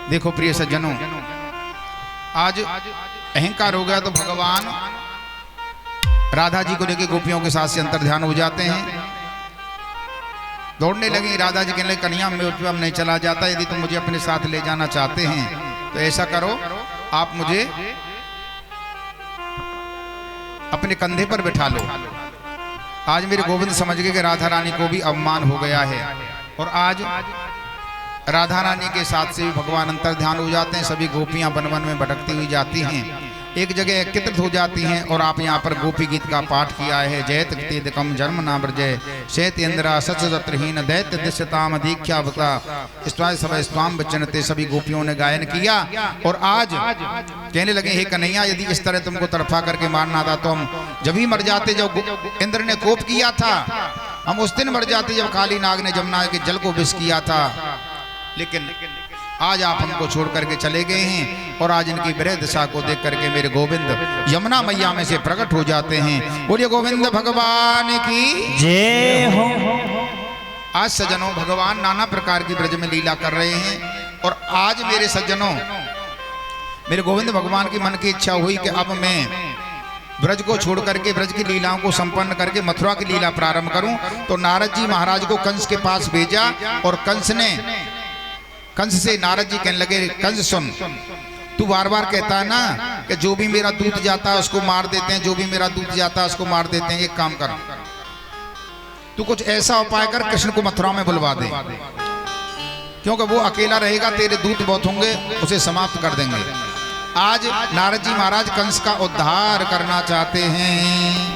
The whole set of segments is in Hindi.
देखो प्रिय सज्जनों, आज अहंकार हो गया तो भगवान राधा जी को लेकर गोपियों के साथ से अंतर ध्यान हो जाते हैं। दौड़ने लगी। राधा जी कहने लगे कन्हैया मैं अब नहीं चला जाता, यदि तुम मुझे अपने साथ ले जाना चाहते हैं तो ऐसा करो, आप मुझे अपने कंधे पर बिठा लो। आज मेरे गोविंद समझ गए कि राधा रानी को भी अवमान हो गया है, और आज राधा रानी के साथ से भी भगवान अंतर ध्यान हो जाते हैं। सभी गोपियां वन वन में भटकती हुई जाती हैं, एक जगह एकत्रित हो जाती हैं। और आप यहाँ पर गोपी गीत का पाठ किया है। जयत कम जन्म ना ब्रजय शैत इंद्रा सचरहीन दैत्य दिश्यताम दीख्यावता स्वाम बचनते, सभी गोपियों ने गायन किया। और आज कहने लगे हे कन्हैया, यदि इस तरह तुमको तड़फा करके मारना था तो हम जब ही मर जाते, जब इंद्र ने कोप किया था हम उस दिन मर जाते जब काली नाग ने जमुना के जल को विष किया था। लेकिन आज आप हमको छोड़ करके चले गए हैं, और आज इनकी विरह दशा को देख करके मेरे गोविंद यमुना मैया में से प्रकट हो जाते हैं। बोलिए गोविंद भगवान की जय हो। आज सज्जनों भगवान नाना प्रकार की ब्रज में लीला कर रहे हैं, और आज मेरे सज्जनों मेरे गोविंद भगवान की मन की इच्छा हुई कि अब मैं ब्रज को छोड़ करके ब्रज की लीलाओं को संपन्न करके मथुरा की लीला प्रारंभ करूं। तो नारद जी महाराज को कंस के पास भेजा, और कंस से नारद जी कहने लगे कंस सुन, तू बार बार कहता है ना कि जो भी मेरा दूत जाता है उसको मार देते हैं, जो भी मेरा दूत जाता है उसको मार देते हैं। एक काम कर, तू कुछ ऐसा उपाय कर, कृष्ण को मथुरा में बुलवा दे, क्योंकि वो अकेला रहेगा, तेरे दूत बहुत होंगे, उसे समाप्त कर देंगे। आज नारद जी महाराज कंस का उद्धार करना चाहते हैं।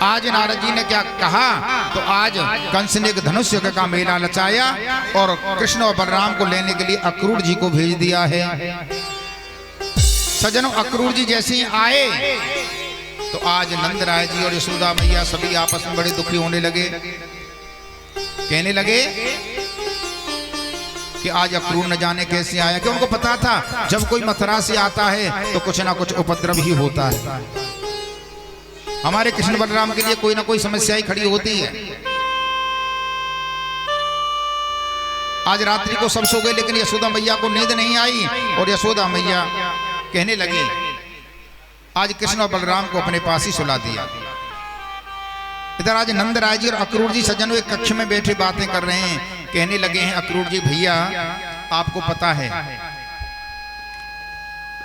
आज नारद जी ने क्या कहा, तो आज कंस ने एक धनुष का मेला नचाया और कृष्ण और बलराम को लेने के लिए अक्रूर जी को भेज दिया है। सज्जनों अक्रूर जी जैसे ही आए तो आज नंद राय जी और यशोदा मैया सभी आपस में बड़े दुखी होने लगे। कहने लगे कि आज अक्रूर न जाने कैसे आया, कि उनको पता था जब कोई मथुरा से आता है तो कुछ ना कुछ उपद्रव ही होता है। हमारे कृष्ण बलराम के लिए कोई ना कोई समस्या ही खड़ी होती है। आज रात्रि को सब सो गए, लेकिन यशोदा मैया को नींद नहीं आई, और यशोदा मैया कहने लगी आज कृष्ण और बलराम को अपने पास ही सुला दिया। इधर आज नंद राय जी और अक्रूर जी सज्जनों एक कक्ष में बैठे बातें कर रहे हैं। कहने लगे हैं अक्रूर जी, भैया आपको पता है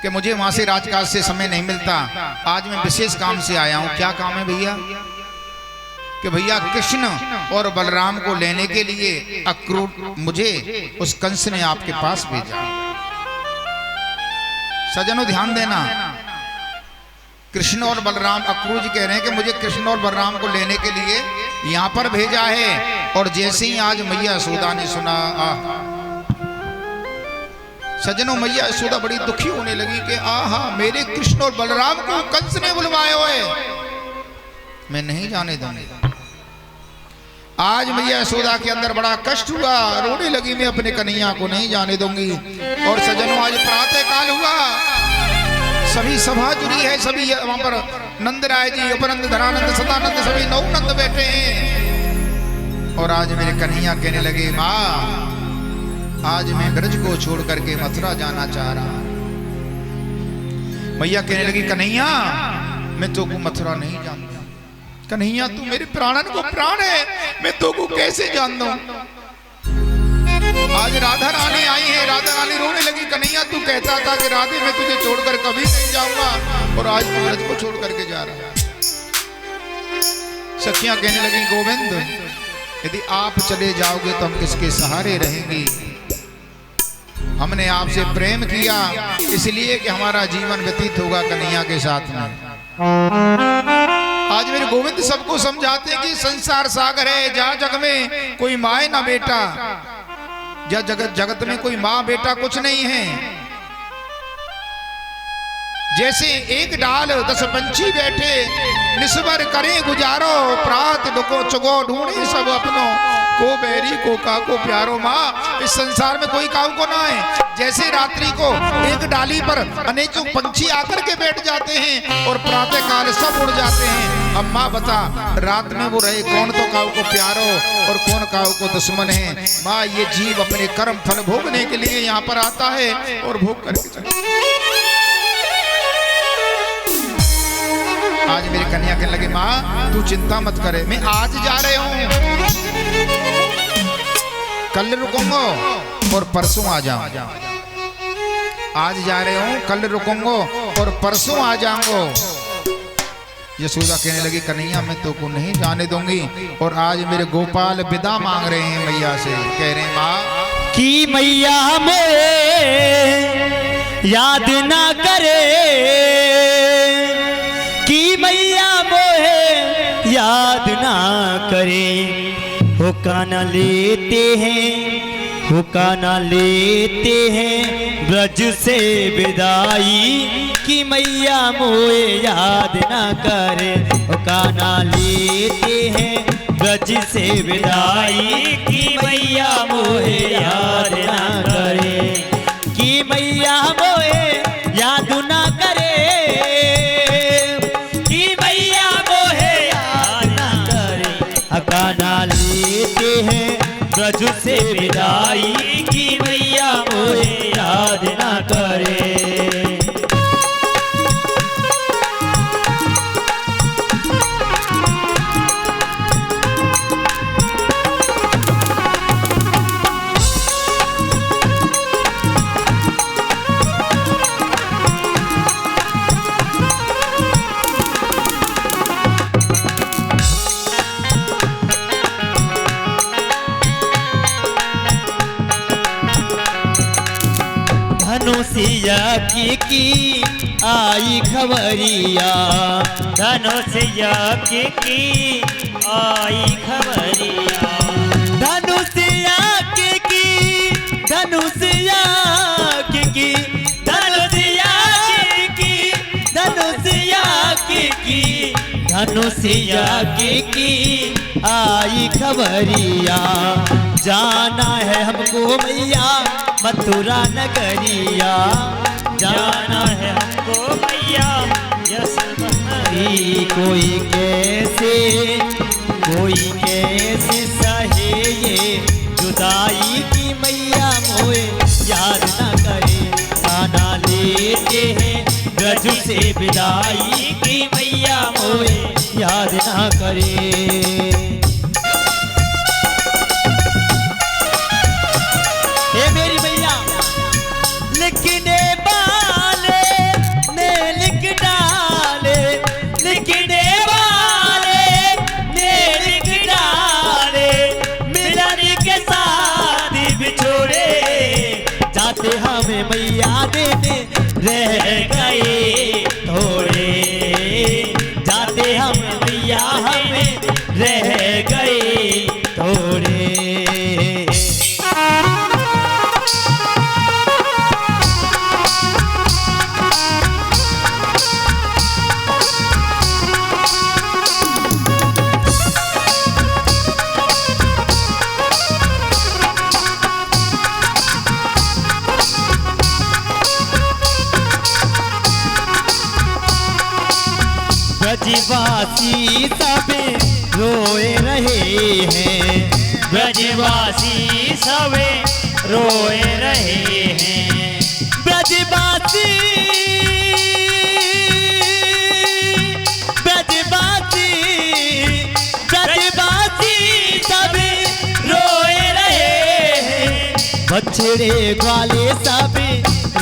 कि मुझे वहां से राजकाज से समय नहीं मिलता, आज मैं विशेष काम से आया हूं। क्या काम है भैया? कि भैया कृष्ण और बलराम को लेने के लिए अक्रूर मुझे उस कंस ने आपके पास भेजा। सज्जनों ध्यान देना, कृष्ण और बलराम, अक्रूर जी कह रहे हैं कि मुझे कृष्ण और बलराम को लेने के लिए यहां पर भेजा है। और जैसे ही आज मैया यशोदा ने सुना, सज्जनों मैया यशोदा बड़ी दुखी होने लगी कि आहा मेरे कृष्ण और बलराम को कंस ने बुलवाए हुए, मैं नहीं जाने दूंगी। आज मैया यशोदा के अंदर बड़ा कष्ट हुआ, रोने लगी मैं अपने कन्हैया को नहीं जाने दूंगी। और सज्जनों आज प्रातः काल हुआ, सभी सभा जुड़ी है, सभी वहां पर नंद राय जी, उपनंद, धनानंद, सदानंद सभी नौ नंद बैठे हैं। और आज मेरे कन्हैया कहने लगे माँ आज मैं ब्रज को छोड़ करके मथुरा जाना चाह रहा। मैया कहने लगी कन्हैया मैं तो को मथुरा नहीं जानता, कन्हैया तू मेरे प्राणन को प्राण है, मैं तो को कैसे जान दूं। आज राधा रानी आई है, राधा रानी रोने लगी कन्हैया तू कहता था कि राधे मैं तुझे छोड़कर कभी नहीं जाऊंगा, और आज तू ब्रज को छोड़ करके जा रहा। सखियां कहने लगी गोविंद यदि आप चले जाओगे तो हम किसके सहारे रहेंगे? हमने आपसे प्रेम किया इसलिए कि हमारा जीवन व्यतीत होगा कन्हैया के साथ में। आज मेरे गोविंद सबको समझाते हैं कि संसार सागर है, जहां जग में कोई माँ ना बेटा, या जगत में कोई माँ बेटा कुछ नहीं है। जैसे एक डाल 10 पंछी बैठे निस्वर करें गुजारो, प्रात डुको चुगो ढूंढे सब अपनों को, बैरी को काको प्यारो। माँ इस संसार में कोई काऊ को ना है। जैसे रात्रि को एक डाली पर अनेकों पंछी आकर के बैठ जाते हैं और प्रातः काल सब उड़ जाते हैं, अब माँ बता, रात में वो रहे कौन तो काऊ को प्यारो और कौन काऊ को दुश्मन है। माँ ये जीव अपने कर्म फल भोगने के लिए यहाँ पर आता है और भोग करके चले। आज मेरी कन्या कहने लगी, माँ तू चिंता मत करे, मैं आज जा रहे हूँ, कल रुकूंगा और परसों आ जाऊंगा। आज जा रहे हूँ, कल रुकूंगा और परसों आ जाऊंगा। यशोदा कहने लगी, कन्हैया मैं तो को नहीं जाने दूंगी। और आज मेरे गोपाल विदा मांग रहे हैं मैया से, कह रहे हैं माँ कि मैया मोहे याद ना करे, कि मैया मोहे याद ना करे। होका न लेते हैं, होका न लेते हैं ब्रज से विदाई, कि मैया मोहे याद ना करे। होका न लेते हैं ब्रज से विदाई, कि मैया मोहे याद ना करे, कि मैया मोहे याद ना करे, कि मैया मोहे याद ना करे। होका न लेते हैं ब्रज से विदाई, कि मैया मोहे याद ना करे। धनुषिया की आई खबरिया, धनुषिया की आई खबरिया, धनुषिया की धनुषिया की धनुषिया की धनुषिया की धनुषिया की आई खबरिया। जाना है हमको मैया मथुरा नगरिया, जाना है हमको मैया यशोदा। कोई कैसे सहे ये जुदाई, की मैया मोहे याद न करे। खाना लेते हैं ब्रज से विदाई, की मैया मोहे याद न करे। लिखने वाले ने लिख डाले, लिखने वाले ने लिख डाले, मिलन के साथ बिछोड़े, जाते हमें मैया देने रह गए थोड़े, जाते हम मैया हमें रह गए थोड़े। ब्रजवासी सब रोए रहे हैं, ब्रजवासी सब रोए रहे हैं, ब्रजवासी ब्रजवासी ब्रजवासी सब रोए रहे हैं, बछड़े वाले सब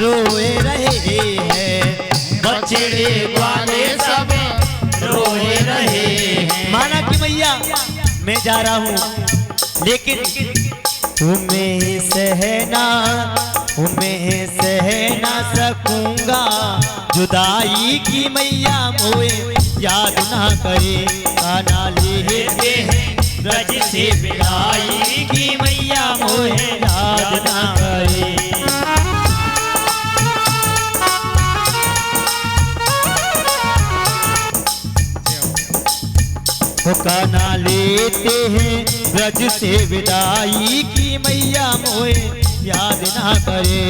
रोए रहे हैं, बछड़े वाले सब रोए रहे हैं। माना कि मैया मैं जा रहा हूँ, लेकिन तुम्हें सह ना सकूंगा जुदाई, की मैया मोहे याद ना करे। खाना लेते हैं ब्रज से विदाई, की मैया मोहे याद ना करे। होका लेते हैं ब्रज से विदाई, की मैया मोहे याद ना करे।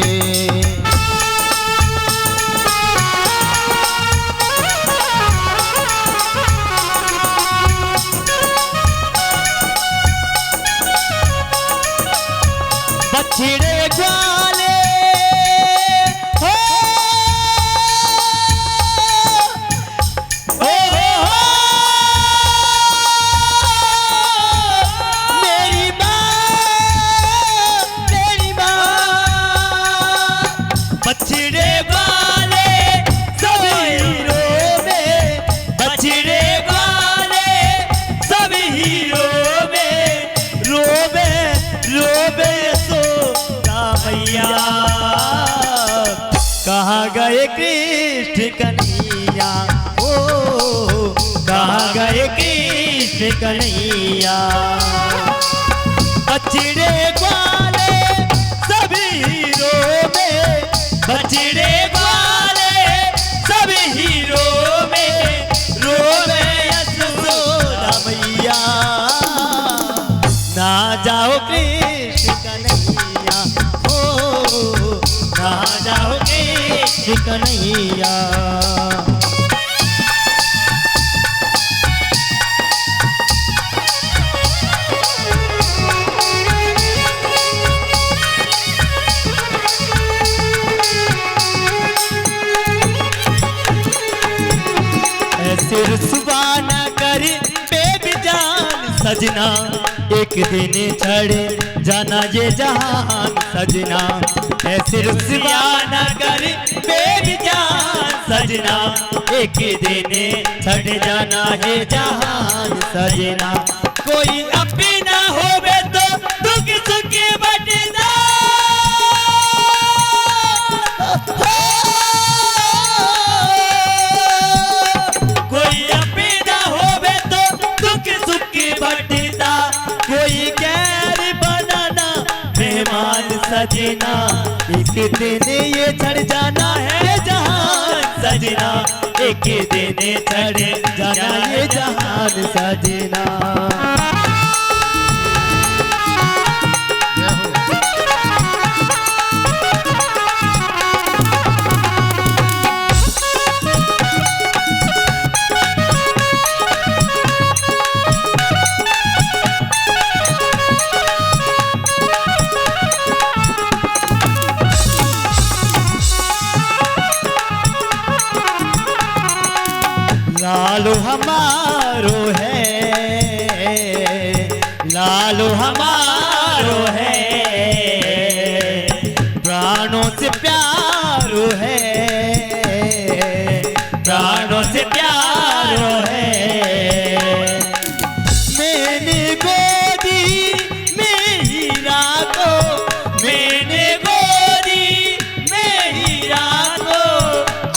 बछड़े ग्वाले हो, मेरी माँ बछड़े ग्वाले सभी रोवे, बछड़े ग्वाले सभी रोवे, रोवे रोवे सो रामैया, कहाँ गए कृष्ण कन्हैया, ओ कहाँ गए कृष्ण कन्हैया। बछड़े ग्वाले सभी रोवे, बछड़े ग्वाले सभी रोवे, रोवे यशोदा मैया, ना जाओ कृष्ण कन्हैया, ओ ना जाओ कृष्ण कन्हैया। ऐसे रुसवा न कर बेबी जान सजना, एक दिन छड़े जाना ये जहान सजना। ऐसे रुसवा न कर बेबी जान सजना, एक दिन छड़ जाना है जहान सजना। कोई अपनी ना होवे तो दुख सुख बटना, कोई अपनी ना होवे तो दुख सुख बटना, कोई गैर बनाना मेहमान सजना, एक दिन ये छड़ जाना है जहान सजना, एक दिन छड़ जाना ये जहान सजना। लालू हमारो है, लालू हमारो है, प्राणों से प्यारो है, प्राणों से प्यारो है। मैंने गोदी में हीरा को, मैंने गोदी में हीरा को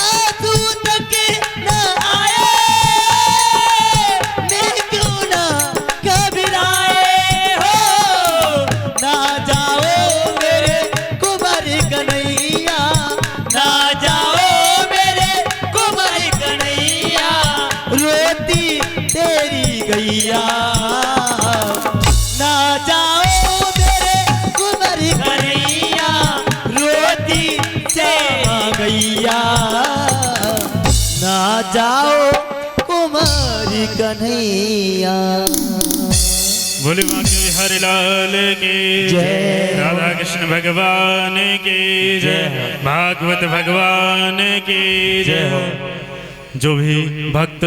आंसू तक न आए, मैं क्यों ना घबराए हो, ना जाओ मेरे कुंवर कन्हैया, ना जाओ मेरे कुंवर कन्हैया, रोती तेरी गैया, ना जाओ मेरे कुंवर कन्हैया, रोती से गैया, ना जाओ कुमारी कन्हैया। बोले बांके बिहारी लाल की जय। राधा कृष्ण भगवान की जय, भागवत भगवान की जय। जो भी भक्त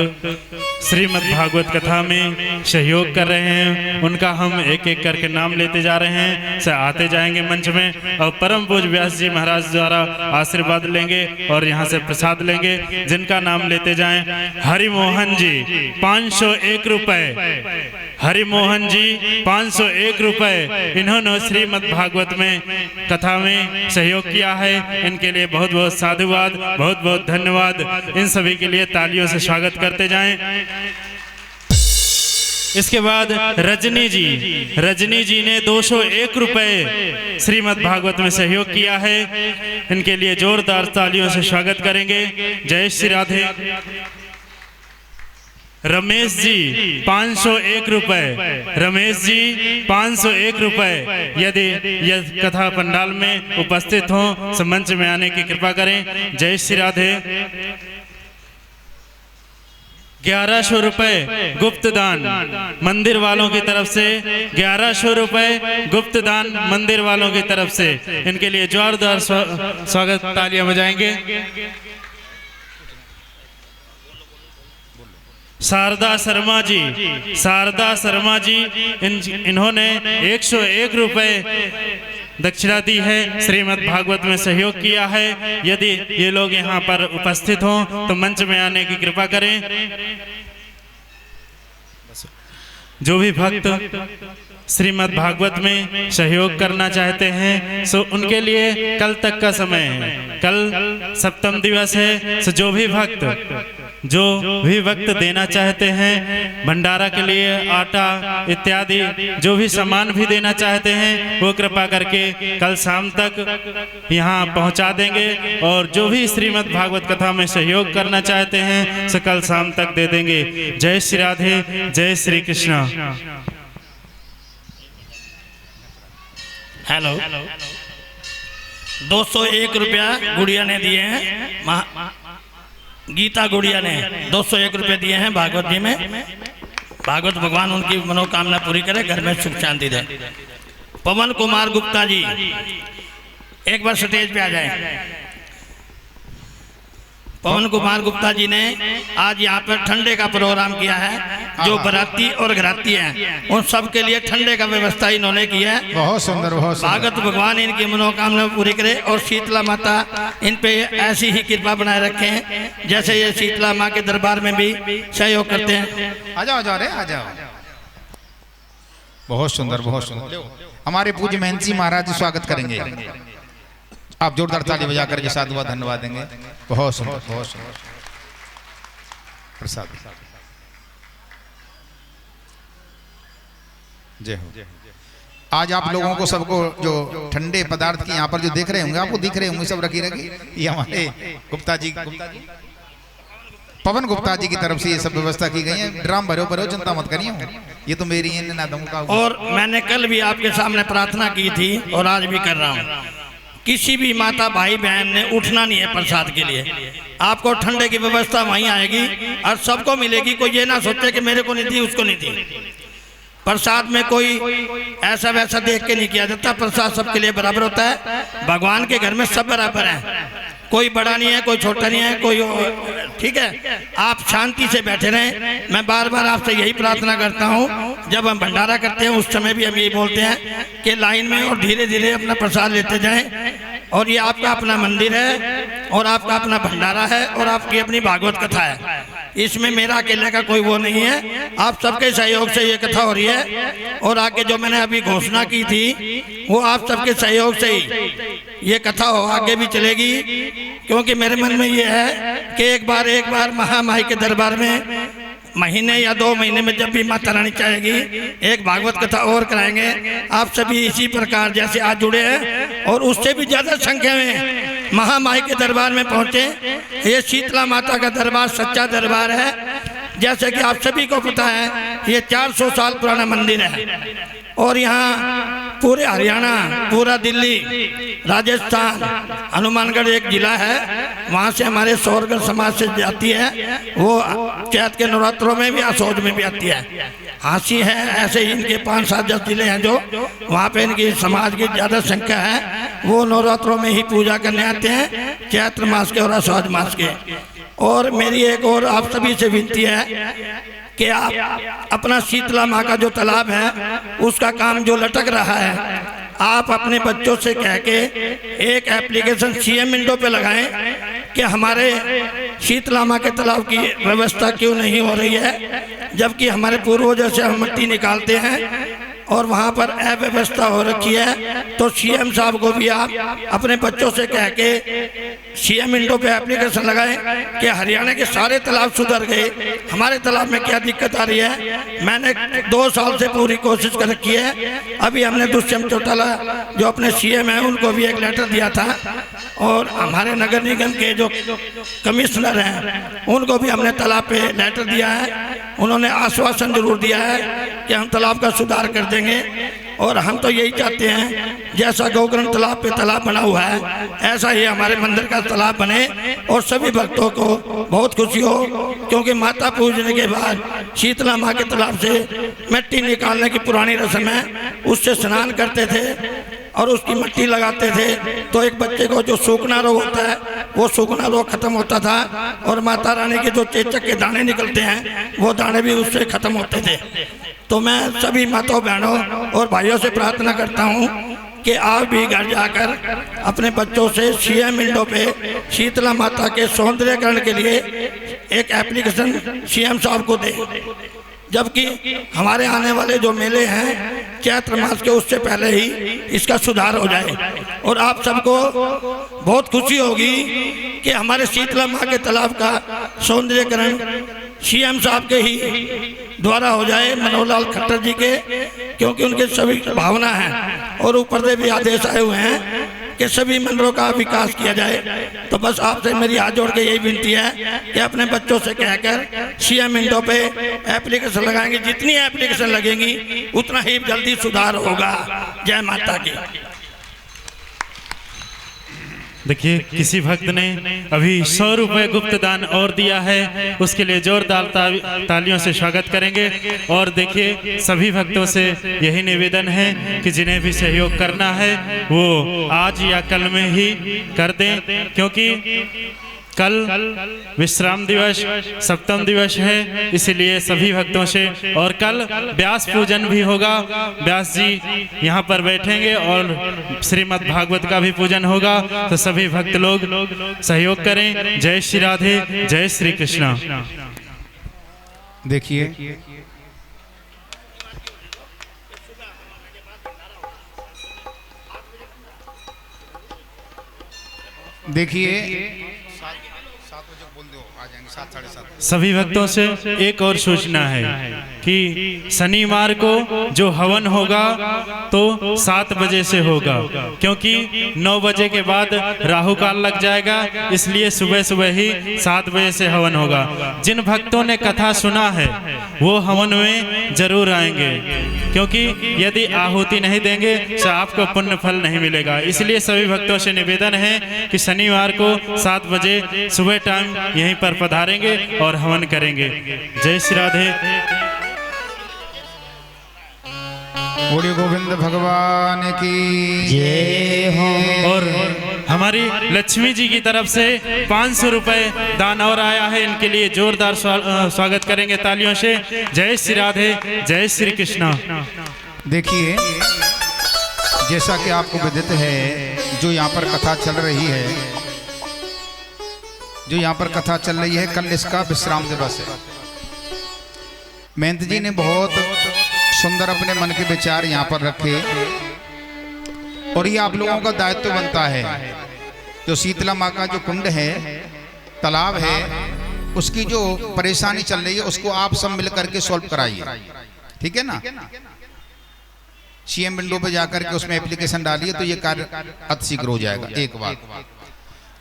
श्रीमद् भागवत कथा में सहयोग कर रहे हैं उनका हम एक एक करके नाम लेते जा रहे हैं, से आते जाएंगे मंच में और परम पूज्य व्यास जी महाराज द्वारा आशीर्वाद लेंगे और यहाँ से प्रसाद लेंगे। जिनका नाम लेते जाएं, हरिमोहन जी 501 रुपए, हरिमोहन जी 501 रुपए, इन्होंने श्रीमद् भागवत में कथा में सहयोग किया है। इनके लिए बहुत बहुत साधुवाद, बहुत बहुत धन्यवाद। इन सभी के लिए तालियों से स्वागत करते जाएं। इसके बाद रजनी जी ने 201 रुपए श्रीमद् भागवत में सहयोग किया है। इनके लिए जोरदार तालियों से स्वागत करेंगे। जय श्री राधे। रमेश जी 501 रुपए, रमेश जी 501 रुपए। यदि कथा पंडाल में उपस्थित हों तो मंच में आने की कृपा करें। जय श्री राधे। 1100 रुपए गुप्त दान मंदिर वालों की तरफ से, 1100 रुपए गुप्त दान मंदिर वालों की तरफ से। इनके लिए जोरदार स्वागत, तालियां बजाएंगे। शारदा शर्मा जी, शारदा शर्मा जी, इन्होंने 101 रुपए दक्षिणा दी है, श्रीमद् भागवत में सहयोग किया है। यदि ये लोग यहाँ पर उपस्थित हों तो मंच में आने की कृपा करें। जो भी भक्त श्रीमद् भागवत में सहयोग करना चाहते हैं सो उनके लिए कल तक का समय है। कल सप्तम दिवस है, सो जो भी भक्त देना चाहते हैं, भंडारा के लिए आटा इत्यादि जो भी सामान भी देना चाहते हैं, वो कृपा करके कल शाम तक यहाँ पहुँचा देंगे। और जो भी श्रीमद् भागवत कथा में सहयोग करना चाहते हैं सो कल शाम तक दे देंगे। जय श्री राधे, जय श्री कृष्ण। हेलो, 201 रुपया गुड़िया ने दिए हैं, गीता गुड़िया ने 201 रुपये दिए हैं भागवत जी में। भागवत भगवान उनकी मनोकामना पूरी करे, घर में सुख शांति दे। पवन कुमार गुप्ता जी एक बार स्टेज पे आ जाए। पवन कुमार गुप्ता जी ने आज यहाँ पर ठंडे का प्रोग्राम किया है। जो बराती और घराती हैं उन सब के लिए ठंडे का व्यवस्था इन्होंने की है। बहुत सुंदर, बहुत सुंदर। भागवत भगवान इनकी मनोकामना पूरी करे और शीतला माता इन पे ऐसी ही कृपा बनाए रखें जैसे ये शीतला माँ के दरबार में भी सहयोग करते हैं। आ जाओ रे, आ जाओ। बहुत सुंदर, बहुत सुंदर। हमारे पूज्य महंत जी महाराज जी स्वागत करेंगे। आप जोरदार ताली बजा करके साधुवाद धन्यवाद देंगे। बहुत सुंदर, बहुत सुंदर। प्रसाद जय हो। आज आप लोगों को सबको जो ठंडे पदार्थ की यहाँ पर जो देख रहे होंगे, आपको दिख रहे होंगे सब रखी ये हमारे गुप्ता जी, पवन गुप्ता जी की तरफ से ये सब व्यवस्था की गई है। ड्राम भरो भरो, चिंता मत करिए, ये तो मेरी है ना दम का। और मैंने कल भी आपके सामने प्रार्थना की थी और आज भी कर रहा हूँ, किसी भी माता भाई बहन ने उठना नहीं है प्रसाद के लिए। आपको ठंडे की व्यवस्था वहीं आएगी और सबको मिलेगी। कोई ये ना सोचे कि मेरे को नहीं दी, उसको नहीं दी। प्रसाद में कोई ऐसा वैसा देख के नहीं किया जाता। प्रसाद सबके लिए बराबर होता है। भगवान के घर में सब बराबर है, कोई बड़ा नहीं है, कोई छोटा नहीं है, कोई, ठीक है। आप शांति से बैठे रहें। मैं बार बार आपसे यही प्रार्थना करता हूँ। जब हम भंडारा करते हैं उस समय भी हम यही बोलते हैं कि लाइन में और धीरे धीरे अपना प्रसाद लेते जाएं। और ये आपका अपना मंदिर है और आपका अपना भंडारा है और आपकी अपनी भागवत कथा है। इसमें मेरा अकेले का कोई वो नहीं है, आप सबके सहयोग से ये कथा हो रही है। और आगे जो मैंने अभी घोषणा की थी वो आप सबके सहयोग से ही ये कथा हो आगे भी चलेगी। क्योंकि मेरे मन में ये है कि एक बार महामाई के दरबार में महीने या 2 महीने में जब भी माता रानी चाहेगी एक भागवत कथा और कराएंगे। आप सभी इसी प्रकार जैसे आज जुड़े हैं और उससे भी ज्यादा संख्या में महामाई के दरबार में पहुंचे। ये शीतला माता का दरबार सच्चा दरबार है। जैसे कि आप सभी को पता है ये 400 साल पुराना मंदिर है और यहाँ पूरे हरियाणा, पूरा दिल्ली, राजस्थान, हनुमानगढ़ एक जिला है, वहाँ से हमारे सौरगढ़ समाज से जाती है। वो चैत के नवरात्रों में भी, असोज में भी आती है। हाँसी है, ऐसे ही इनके 5-7 जिले हैं जो वहाँ पे इनकी समाज की ज़्यादा संख्या है। वो नवरात्रों में ही पूजा करने आते हैं, चैत्र मास के और असोज मास के। और मेरी एक और आप सभी से विनती है कि आप अपना शीतला माँ का जो तालाब है उसका काम जो लटक रहा है, आप अपने बच्चों से कह के एक एप्लीकेशन CM विंडो पे लगाएं कि हमारे शीतला माँ के तालाब की व्यवस्था क्यों नहीं हो रही है। जबकि हमारे पूर्वजों से हम मिट्टी निकालते हैं और वहाँ पर अव्यवस्था हो रखी है। तो CM साहब को भी आप अपने बच्चों से कह के CM विंडो पे एप्लीकेशन लगाएं कि हरियाणा के सारे तालाब सुधर गए, हमारे तालाब में क्या दिक्कत आ रही है। मैंने 2 साल से पूरी कोशिश कर रखी है। अभी हमने दुष्यंत चौटाला जो अपने CM हैं उनको भी एक लेटर दिया था और हमारे नगर निगम के जो कमिश्नर हैं उनको भी हमने तालाब पे लेटर दिया है। उन्होंने आश्वासन जरूर दिया है कि हम तालाब का सुधार कर देंगे। और हम तो यही चाहते हैं जैसा गौग्रंथ तालाब पे तालाब बना हुआ है ऐसा ही हमारे मंदिर का तालाब बने और सभी भक्तों को बहुत खुशी हो, क्योंकि माता पूजने के बाद शीतला माँ के तालाब से मिट्टी निकालने की पुरानी रस्म है, उससे स्नान करते थे और उसकी मिट्टी लगाते थे तो एक बच्चे को जो सूखना रोग होता है वो सूखना रोग खत्म होता था और माता रानी के जो चेचक के दाने निकलते हैं वो दाने भी उससे खत्म होते थे। तो मैं सभी माताओं बहनों और भाइयों से प्रार्थना करता हूँ कि आप भी घर जाकर अपने बच्चों से सीएम विंडो पे शीतला माता के सौंदर्यकरण के लिए एक एप्लीकेशन सीएम साहब को दें, जबकि हमारे आने वाले जो मेले हैं चैत्र मास के उससे पहले ही इसका सुधार हो जाए। और आप सबको बहुत खुशी होगी कि हमारे शीतला माँ के तालाब का सौंदर्यकरण सीएम साहब के ही द्वारा हो जाए, मनोहर लाल खट्टर जी के, क्योंकि उनके सभी भावना है और ऊपर से भी आदेश आए हुए हैं कि सभी मंदिरों का विकास किया जाए। तो बस आपसे मेरी हाथ जोड़ के यही विनती है कि अपने बच्चों से कहकर सीएम विंडो पे एप्लीकेशन लगाएंगे, जितनी एप्लीकेशन लगेंगी उतना ही जल्दी सुधार होगा। जय माता की। देखिए किसी भक्त ने अभी 100 रुपये गुप्त दान और दिया है, उसके लिए जोरदार तालियों से स्वागत करेंगे। और देखिए सभी भक्तों से यही निवेदन है कि जिन्हें भी सहयोग करना है वो आज या कल में ही कर दें, क्योंकि कल विश्राम दिवस सप्तम दिवस है, इसलिए सभी भक्तों से। और कल व्यास पूजन भी होगा, व्यास जी यहाँ पर बैठेंगे और श्रीमद् भागवत का भी पूजन होगा, तो सभी भक्त लोग सहयोग करें। जय श्री राधे, जय श्री कृष्णा। देखिए सभी भक्तों से एक और सूचना है कि शनिवार को जो हवन होगा तो 7 बजे से होगा, क्योंकि 9 बजे के बाद राहु काल लग जाएगा, इसलिए सुबह सुबह ही 7 बजे से हवन होगा। जिन भक्तों ने कथा सुना है वो हवन में जरूर आएंगे, क्योंकि यदि आहुति नहीं देंगे तो आपको पुण्य फल नहीं मिलेगा। इसलिए सभी भक्तों से निवेदन है कि शनिवार को 7 बजे सुबह टाइम यहीं पर पधारेंगे और हवन करेंगे। जय श्री राधे। बोले गोविंद भगवान की जय हो। और हमारी लक्ष्मी जी की तरफ से 500 रुपये दान और आया है, इनके लिए जोरदार स्वागत करेंगे तालियों से। जय श्री राधे, जय श्री कृष्णा। देखिए जैसा कि आपको विदित है, जो यहाँ पर कथा चल रही है, कल इसका विश्राम दिवस है। महंत जी ने बहुत सुंदर अपने मन के विचार यहाँ पर रखे और ये आप लोगों का दायित्व बनता है। जो शीतला माँ का जो कुंड है, तालाब है, उसकी जो परेशानी चल रही है उसको आप सब मिल करके सॉल्व कराइए, ठीक है ना। सीएम विंडो पे जाकर के उसमें एप्लीकेशन डालिए तो ये कार्य अति शीघ्र हो जाएगा। एक बात।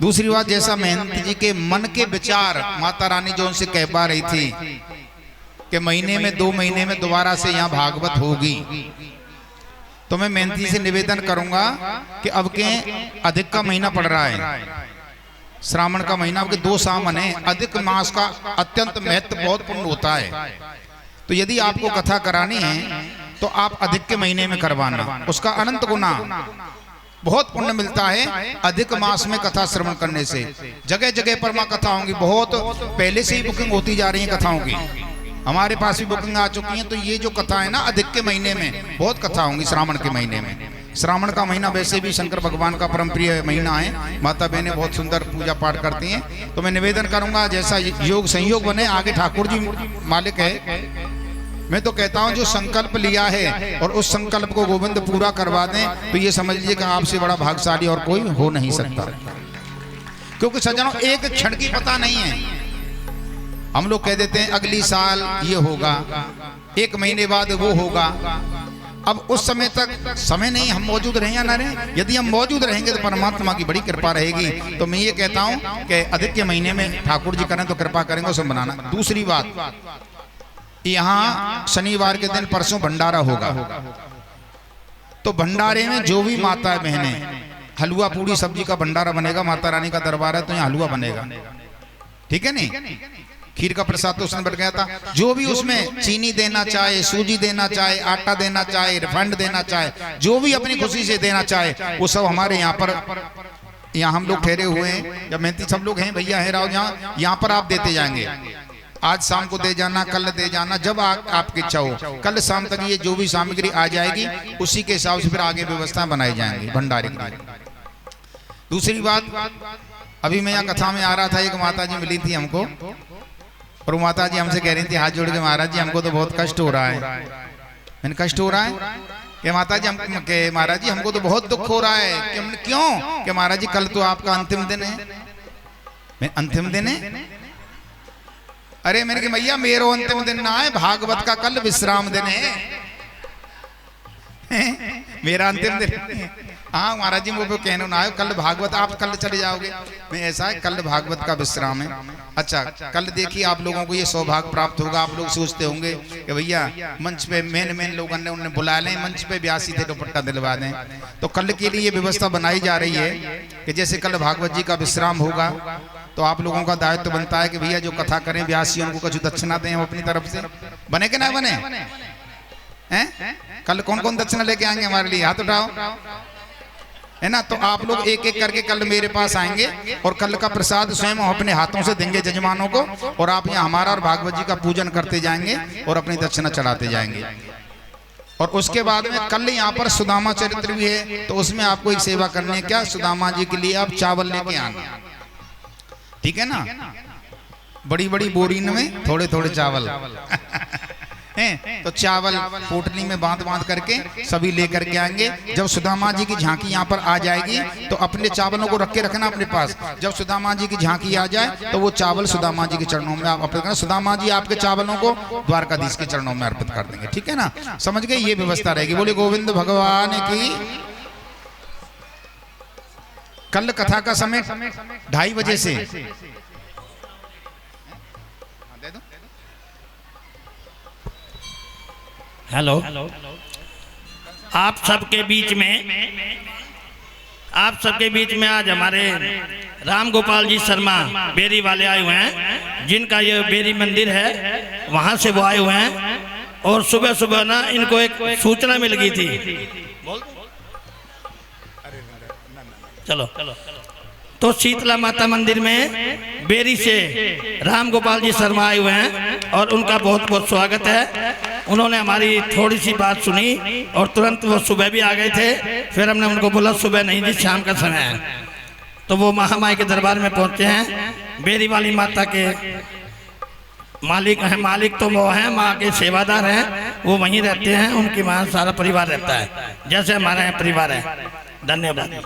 दूसरी बात, जैसा महंत जी के मन के विचार माता रानी जो उनसे कह पा रही थी कि महीने में 2 महीने में दोबारा से यहाँ भागवत होगी, तो मैं महंत जी से निवेदन करूंगा कि अब के अधिक का महीना पड़ रहा है, श्रावण का महीना, अब के 2 सावन है। अधिक मास का अत्यंत महत्व बहुत पूर्ण होता है, तो यदि आपको कथा करानी है तो आप अधिक के महीने में करवाना, उसका अनंत गुना बहुत पुण्य मिलता है। अधिक मास में कथा श्रवण करने से जगह जगह पर मां कथा होंगी, बहुत पहले से ही बुकिंग होती जा रही है कथाओं की, हमारे पास भी बुकिंग आ चुकी है। तो ये जो कथा है ना, अधिक के महीने में बहुत कथा होंगी। श्रावण के महीने में, श्रावण का महीना वैसे भी शंकर भगवान का परम प्रिय महीना है, माता बहनें बहुत सुंदर पूजा पाठ करती हैं। तो मैं निवेदन करूंगा जैसा योग संयोग बने, आगे ठाकुर जी मालिक है। मैं तो कहता हूं जो संकल्प लिया है और उस संकल्प को गोविंद पूरा करवा दें तो ये समझ लीजिए कि आपसे बड़ा भाग्यशाली और कोई हो नहीं सकता, क्योंकि सज्जनों एक क्षण की पता नहीं है। हम लोग कह देते हैं अगली साल ये होगा, 1 महीने बाद वो होगा। अब उस समय तक समय नहीं, हम मौजूद रहें या ना रहें। यदि हम मौजूद रहेंगे तो परमात्मा की बड़ी कृपा रहेगी। तो मैं ये कहता हूं कि अधिक के महीने में ठाकुर जी करें तो कृपा करेंगे उसे बनाना। दूसरी बात, यहाँ शनिवार के दिन परसों भंडारा होगा, तो भंडारे में जो भी माता बहने, हलवा पूड़ी सब्जी का भंडारा बनेगा, माता रानी का दरबार है तो यहाँ हलवा बनेगा, ठीक है नहीं। खीर का प्रसाद तो उसमें बढ़ गया था। जो भी उसमें चीनी देना चाहे, सूजी देना चाहे, आटा देना चाहे, रिफाइंड देना चाहे, जो भी अपनी खुशी से देना चाहे, वो सब हमारे यहाँ पर, यहाँ हम लोग ठहरे हुए हैं, या मेहनती सब लोग हैं, भैया है राव, यहाँ पर आप देते जाएंगे। आज शाम को दे जाना, कल दे जाना, जब आपकी इच्छा हो। कल शाम तक ये जो भी सामग्री आ जाएगी उसी के हिसाब से फिर आगे व्यवस्था बनाई जाएंगी भंडारे की। दूसरी बात, अभी मैं यहाँ कथा में आ रहा था, एक माता जी मिली थी हमको, और माता जी हमसे कह रही थी हाथ जोड़ के, महाराज जी हमको तो बहुत कष्ट हो रहा है। मैंने कष्ट हो रहा है कि माता जी, हम के महाराज जी हमको तो बहुत दुख हो रहा है। क्यों? कि महाराज जी कल तो आपका अंतिम दिन है। मैं अंतिम दिन है? अरे मैंने कहा भैया मेरो अंतिम दिन ना है, भागवत का कल विश्राम दिन है। मेरा अंतिम दिन, हाँ महाराज जी वो कहने ना आयो, कल भागवत, आप कल चले जाओगे। मैं ऐसा है, कल भागवत का विश्राम है। अच्छा, कल देखिए आप लोगों को ये सौभाग्य प्राप्त होगा। आप लोग सोचते होंगे कि भैया मंच पे मेन लोगों ने उन्हें बुला लें, मंच पे ब्यासी थे दुपट्टा दिलवा दें। तो कल के लिए व्यवस्था बनाई जा रही है कि जैसे कल भागवत जी का विश्राम होगा, तो आप लोगों का दायित्व बनता है कि भैया जो कथा करें ब्यासियों को कुछ दक्षिणा दें अपनी तरफ से। बने कि ना बने हैं? कल कौन कौन दक्षिणा लेके आएंगे हमारे लिए? हाथ उठाओ, है ना। तो आप लोग एक एक करके कल मेरे पास आएंगे और कल का प्रसाद स्वयं हम अपने हाथों से देंगे जजमानों को, और आप यहाँ हमारा और भागवत जी का पूजन करते जाएंगे और अपनी दक्षिणा चढ़ाते जाएंगे। और उसके बाद में कल यहाँ पर सुदामा चरित्र भी है, तो उसमें आपको एक सेवा करनी है। क्या? सुदामा जी के लिए आप चावल लेके आना, ठीक है ना। बड़ी बड़ी बोरीन में थोड़े थोड़े चावल हैं, तो चावल पोटली में बांध करके सभी लेकर के आएंगे। जब सुदामा जी की झांकी यहाँ पर आ जाएगी तो अपने चावलों को रख के रखना अपने पास। जब सुदामा जी की झांकी आ जाए तो वो चावल सुदामा जी के चरणों में आप अर्पित करना। सुदामा जी आपके चावलों को द्वारकाधीश के चरणों में अर्पित कर देंगे, ठीक है ना। समझ गए? ये व्यवस्था रहेगी। बोले गोविंद भगवान की। कल कथा का समय 2:30 बजे से। हेलो, आप सबके बीच में आज हमारे राम गोपाल जी शर्मा बेरी वाले आए हुए हैं, जिनका ये बेरी मंदिर है, वहाँ से वो आए हुए हैं। और सुबह सुबह ना इनको एक सूचना मिल गई थी। चलो, तो शीतला माता मंदिर में बेरी से राम गोपाल जी शर्मा आए हुए हैं और उनका बहुत बहुत स्वागत है। उन्होंने हमारी थोड़ी सी बात सुनी और तुरंत वो सुबह भी आ गए थे। फिर हमने उनको बोला सुबह नहीं जी, शाम का समय है। तो वो महामाई के दरबार में पहुंचे हैं। बेरी वाली माता के मालिक हैं, मालिक तो वो हैं, माँ के सेवादार हैं, वो वहीं रहते हैं। उनकी माँ सारा परिवार रहता है, जैसे हमारा यहाँ परिवार है। धन्यवाद।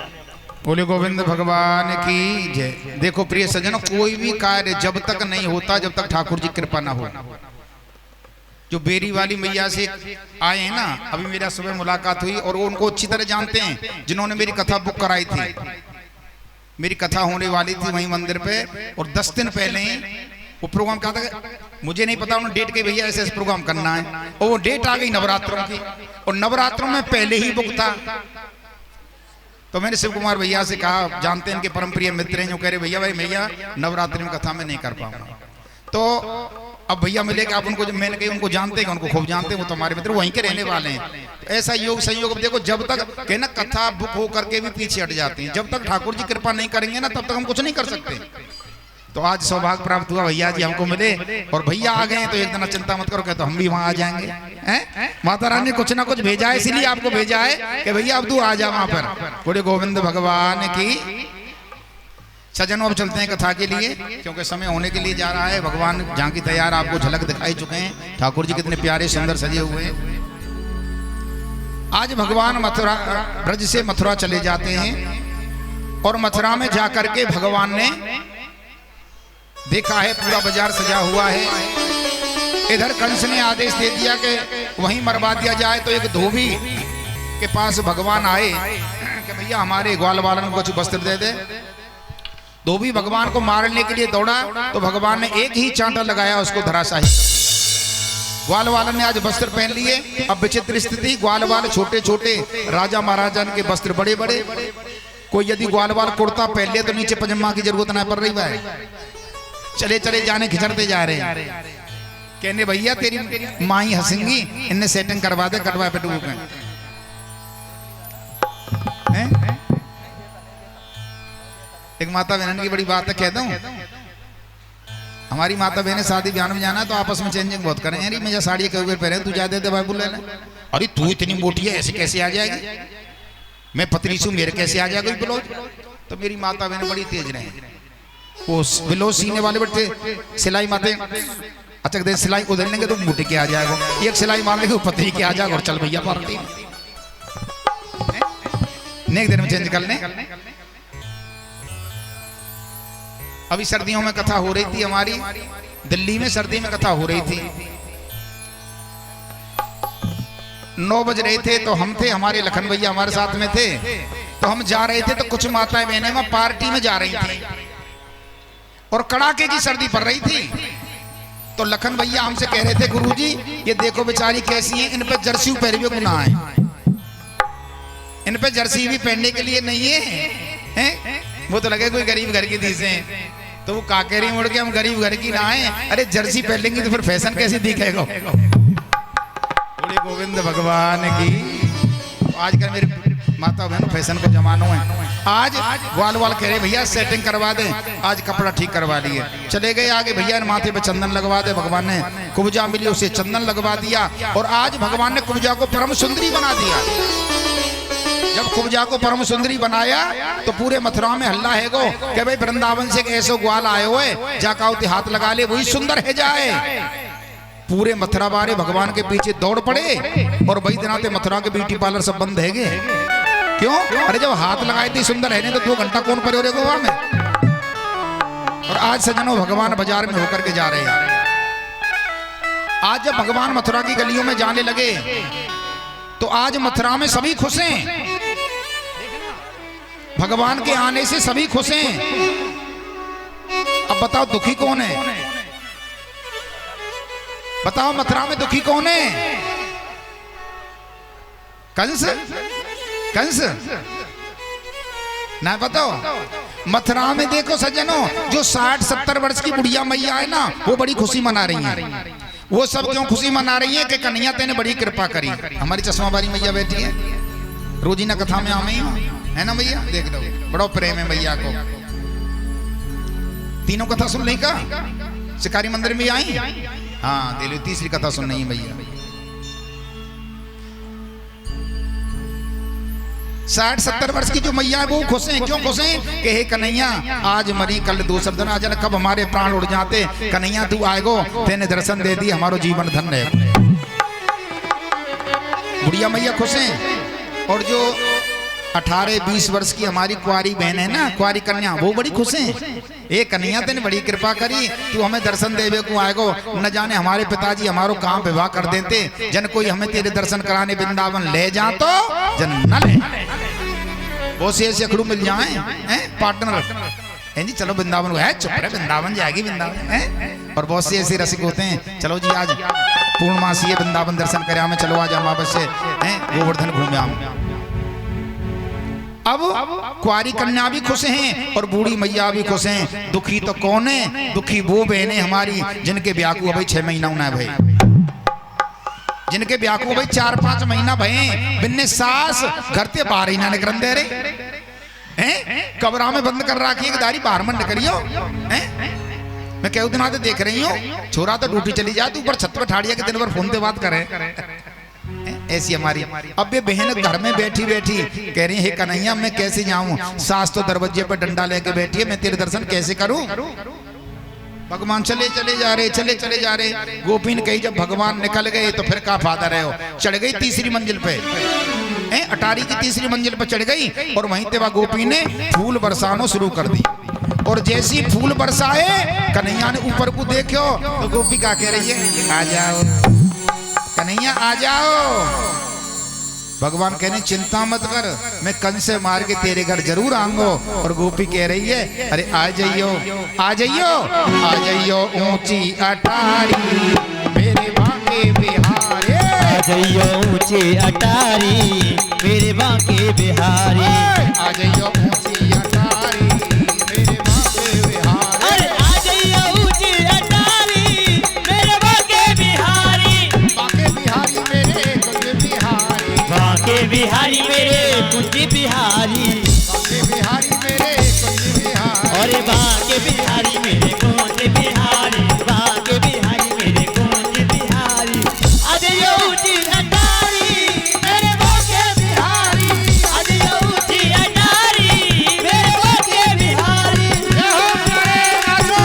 बोले गोविंद भगवान की जय। देखो प्रिय सज्जनों, कोई भी कार्य जब तक नहीं होता जब तक ठाकुर जी कृपा ना हो। जो बेरी वाली मैया से आए हैं ना, अभी मेरा सुबह मुलाकात हुई और वो उनको अच्छी तरह जानते हैं, जिन्होंने मेरी कथा बुक कराई थी। मेरी कथा होने वाली थी वहीं मंदिर पे, और 10 दिन पहले ही वो प्रोग्राम कहा था, मुझे नहीं पता उन्होंने डेट के भैया ऐसे प्रोग्राम करना है, और वो डेट आ गई नवरात्रों की, और नवरात्रों में पहले ही बुक था। तो मैंने शिव कुमार भैया से कहा, जानते हैं इनके परम प्रिय मित्र हैं, जो कह रहे भैया नवरात्रि में कथा में नहीं कर पाऊंगा। तो अब भैया मिले कि आप उनको, मैंने कही उनको जानते हैं, उनको खूब जानते हैं, वो तुम्हारे मित्र वहीं के रहने वाले हैं। तो ऐसा योग संयोग, देखो जब तक कहे ना कथा बुक हो करके भी पीछे हट जाती है, जब तक ठाकुर जी कृपा नहीं करेंगे ना तब तक हम कुछ नहीं कर सकते। तो आज सौभाग्य प्राप्त हुआ, भैया जी हमको मिले और भैया आ गए, तो एक दिन चिंता मत करो, कहते हम भी वहां आ जाएंगे। हैं? माता रानी ने कुछ ना कुछ भेजा है, इसीलिए आपको भेजा है कि भैया अब तू आ जा वहां पर। बोले गोविंद भगवान की। सज्जनों अब चलते हैं कथा के लिए, क्योंकि समय होने के लिए जा रहा है। भगवान झांकी तैयार, आपको झलक दिखाई चुके हैं। ठाकुर जी कितने प्यारे सुंदर सजे हुए हैं। आज भगवान मथुरा ब्रज से मथुरा चले जाते हैं, और मथुरा में जाकर के भगवान ने देखा है पूरा बाजार सजा हुआ है। इधर कंस ने आदेश दे दिया कि वहीं मरवा दिया जाए, तो एक धोबी के पास भगवान आए कि भैया हमारे ग्वाल वालन को कुछ वस्त्र दे दे। धोबी भगवान को मारने के लिए दौड़ा, तो भगवान ने एक ही चांटा लगाया, उसको धराशाही। ग्वाल वाला ने आज वस्त्र पहन लिए। अब विचित्र स्थिति, ग्वाल वाले छोटे छोटे, राजा महाराजा के वस्त्र बड़े बड़े। कोई यदि ग्वाल वाल कुर्ता पहन ले तो नीचे पजामा की जरूरत ना पड़ रही भाई। चले चले जाने खिचड़ते जा रहे हैं। कहने भैया तेरी माँ ही हंसेंगी, इनने सेटिंग करवा दे, कटवा पे डूब गए। एक माता बहन की बड़ी बात है, कह दूं हमारी माता बहने शादी ब्याह में जाना तो आपस में चेंजिंग बहुत करें। अरे मैं साड़ी के ऊपर पहने, तू जा दे भाई बोले ना, अरे तू इतनी मोटी है ऐसे कैसे आ जाएगी, मैं पतली सी मेरे कैसे आ जाएगा ब्लाउज। तो मेरी माता बहन बड़ी तेज रहे, वो ब्लाउज सीने वाले बैठे सिलाई माते, अच्छा दे सिलाई उधर लेंगे तो मोटे के आ जाएगा, एक सिलाई मार लेंगे पतली के आ जाएगा और चल भैया पार्टी नेक दिन में चेंज कर लें। अभी सर्दियों में कथा हो रही थी हमारी दिल्ली में, सर्दी में कथा हो रही थी। 9 बज रहे थे तो हम थे, हमारे लखन भैया हमारे साथ में थे, तो हम जा रहे थे तो कुछ माताएं बहनें वहां पार्टी में जा रही थी और कड़ाके की सर्दी पड़ रही थी। तो लखन भैया हमसे कह रहे थे, गुरुजी ये देखो बेचारी कैसी है, इन पे जर्सी पहने हुए गुनाह है, इन पे जर्सी भी पहनने के लिए नहीं है? वो तो लगे कोई गरीब घर की चीजें, तो वो काकेरी मुड़ के हम गरीब घर की ना है, अरे जर्सी पहनेंगे तो फिर फैशन कैसे दिखेगा। गोविंद भगवान की। आजकल मेरे माता बहनों फैशन को जमानो है। आज ग्वाल वाल कह रहे भैया सेटिंग करवा दे, आज कपड़ा ठीक करवा लिए, चले गए आगे भैया ने माथे पे चंदन लगवा दे, भगवान ने कुब्जा मिली उसे चंदन लगवा दिया और आज भगवान ने कुब्जा को परम सुंदरी बना दिया। जब कुब्जा को परम सुंदरी बनाया तो पूरे मथुरा में हल्ला है गो कि भाई वृंदावन से ऐसो ग्वाल आए हुए, जाकाउती हाथ लगा ले वही सुंदर है जाए। पूरे मथुरा वाले भगवान के पीछे दौड़ पड़े और वही दिनाते मथुरा के ब्यूटी पार्लर सब बंद है गए। क्यों? अरे जब हाथ लगाए थे सुंदर है नहीं तो 2 घंटा कौन पड़े हो रहे गोवा में। और आज सजनों भगवान बाजार में होकर के जा रहे हैं। आज जब भगवान मथुरा की गलियों में जाने लगे तो आज मथुरा में सभी खुश हैं, भगवान के आने से सभी खुश हैं। अब बताओ दुखी कौन है? बताओ मथुरा में दुखी कौन है? कंस? कंस ना बताओ। मथुरा में देखो सज्जनों, जो 60-70 वर्ष की बुढ़िया मैया है ना, वो बड़ी खुशी मना रही है। वो सब क्यों खुशी मना रही है कि कन्हैया तेने बड़ी कृपा करी। हमारी चश्मा बारी मैया बैठी है, रोजीना कथा में आमे है ना भैया, देख लो बड़ा प्रेम है भैया को। तीनों कथा सुन नहीं का, शिकारी मंदिर में आई, हाँ दे लो तीसरी कथा सुन नहीं भैया। 60-70 वर्ष की जो मैया है वो खुश हैं। क्यों खुश हैं? कि हे कन्हैया आज मरी कल दूसर दिन आ जाना, कब हमारे प्राण उड़ जाते, कन्हैया तू आएगो, तेने दर्शन दे दी, हमारो जीवन धन्य है। बुढ़िया मैया खुश हैं। और जो 18-20 वर्ष की हमारी कुंवारी बहन है ना, कुंवारी कन्या, वो बड़ी खुश हैं। ए कन्हैया तेने बड़ी कृपा करी, तू हमें दर्शन देवे को आएगो, न जाने हमारे पिताजी हमारो कहाँ विवाह कर देते, जन कोई हमें तेरे दर्शन कराने वृंदावन ले जा तो जन न ले। वो से अखड़ू मिल जाए पार्टनर जी, चलो वृंदावन है, चुप रहे वृंदावन जाएगी वृंदावन है। और बहुत से ऐसे रसिक होते हैं, चलो जी आज पूर्णमासी है वृंदावन दर्शन करे हमें, चलो आज हम आपस से गोवर्धन घूमे आम। अब कुंवारी कन्या भी खुश हैं और बूढ़ी मैया भी खुश हैं। दुखी तो कौन है? दुखी वो बहनें हमारी जिनके ब्याह को भाई 6 महीना होना है भाई, जिनके ब्याह को भाई 4-5 महीना भये, बिन्ने सास घर से बाहर ही ना निकल दे रहे हैं, कमरा में बंद कर रखी है, दारी बाहर मन करियो। मैं कई दिन आते देख रही हूँ, छोरा तो ड्यूटी चली जाए, तू ऊपर छत पर ठाड़िया के दिन भर फोन पे बात करे। ऐसी हमारी अब ये बहन घर में बैठी बैठी कह रही है, कन्हैया मैं कैसे जाऊं, सास तो दरवाजे पर डंडा लेके बैठी है, मैं तेरे दर्शन कैसे करूं। भगवान चले चले जा रहे, चले चले जा रहे। गोपीन कही जब भगवान निकल गए तो फिर का फायदा रहे हो। चढ़ गई तीसरी मंजिल पे, अटारी की तीसरी मंजिल पर चढ़ गई और वहीं ते गोपी ने फूल बरसानो शुरू कर दी। और जैसी फूल बरसाए कन्हैया ने ऊपर को देखो तो गोपी का कह रही है, आ जाओ कन्हैया आ जाओ। भगवान कहने चिंता मत कर, मैं कंस से मार के तेरे घर जरूर आऊंगा। और गोपी कह रही है, अरे आ जाइयो आ जाइयो आ जाइयो, ऊंची अटारी मेरे भागे बिहारी। आ जाइयो ऊंचे अटारी मेरे बांके बिहारी। आ जाइयो ऊंची अटारी मेरे बांके बिहारी। अरे आ जाइयो ऊंचे अटारी मेरे बांके बिहारी। बांके बिहारी मेरे कुंज बिहारी। बांके बिहारी मेरे कुंज बिहारी। बांके बिहारी मेरे कुंज बिहारी। अरे बांके बिहारी मेरे कुंज बिहारी। बांके बिहारी मेरे कुंज बिहारी। आ जाइयो ऊंची अटारी मेरे बांके बिहारी। आ जाइयो ऊंची अटारी मेरे बांके बिहारी। जय हो प्यारे राजो।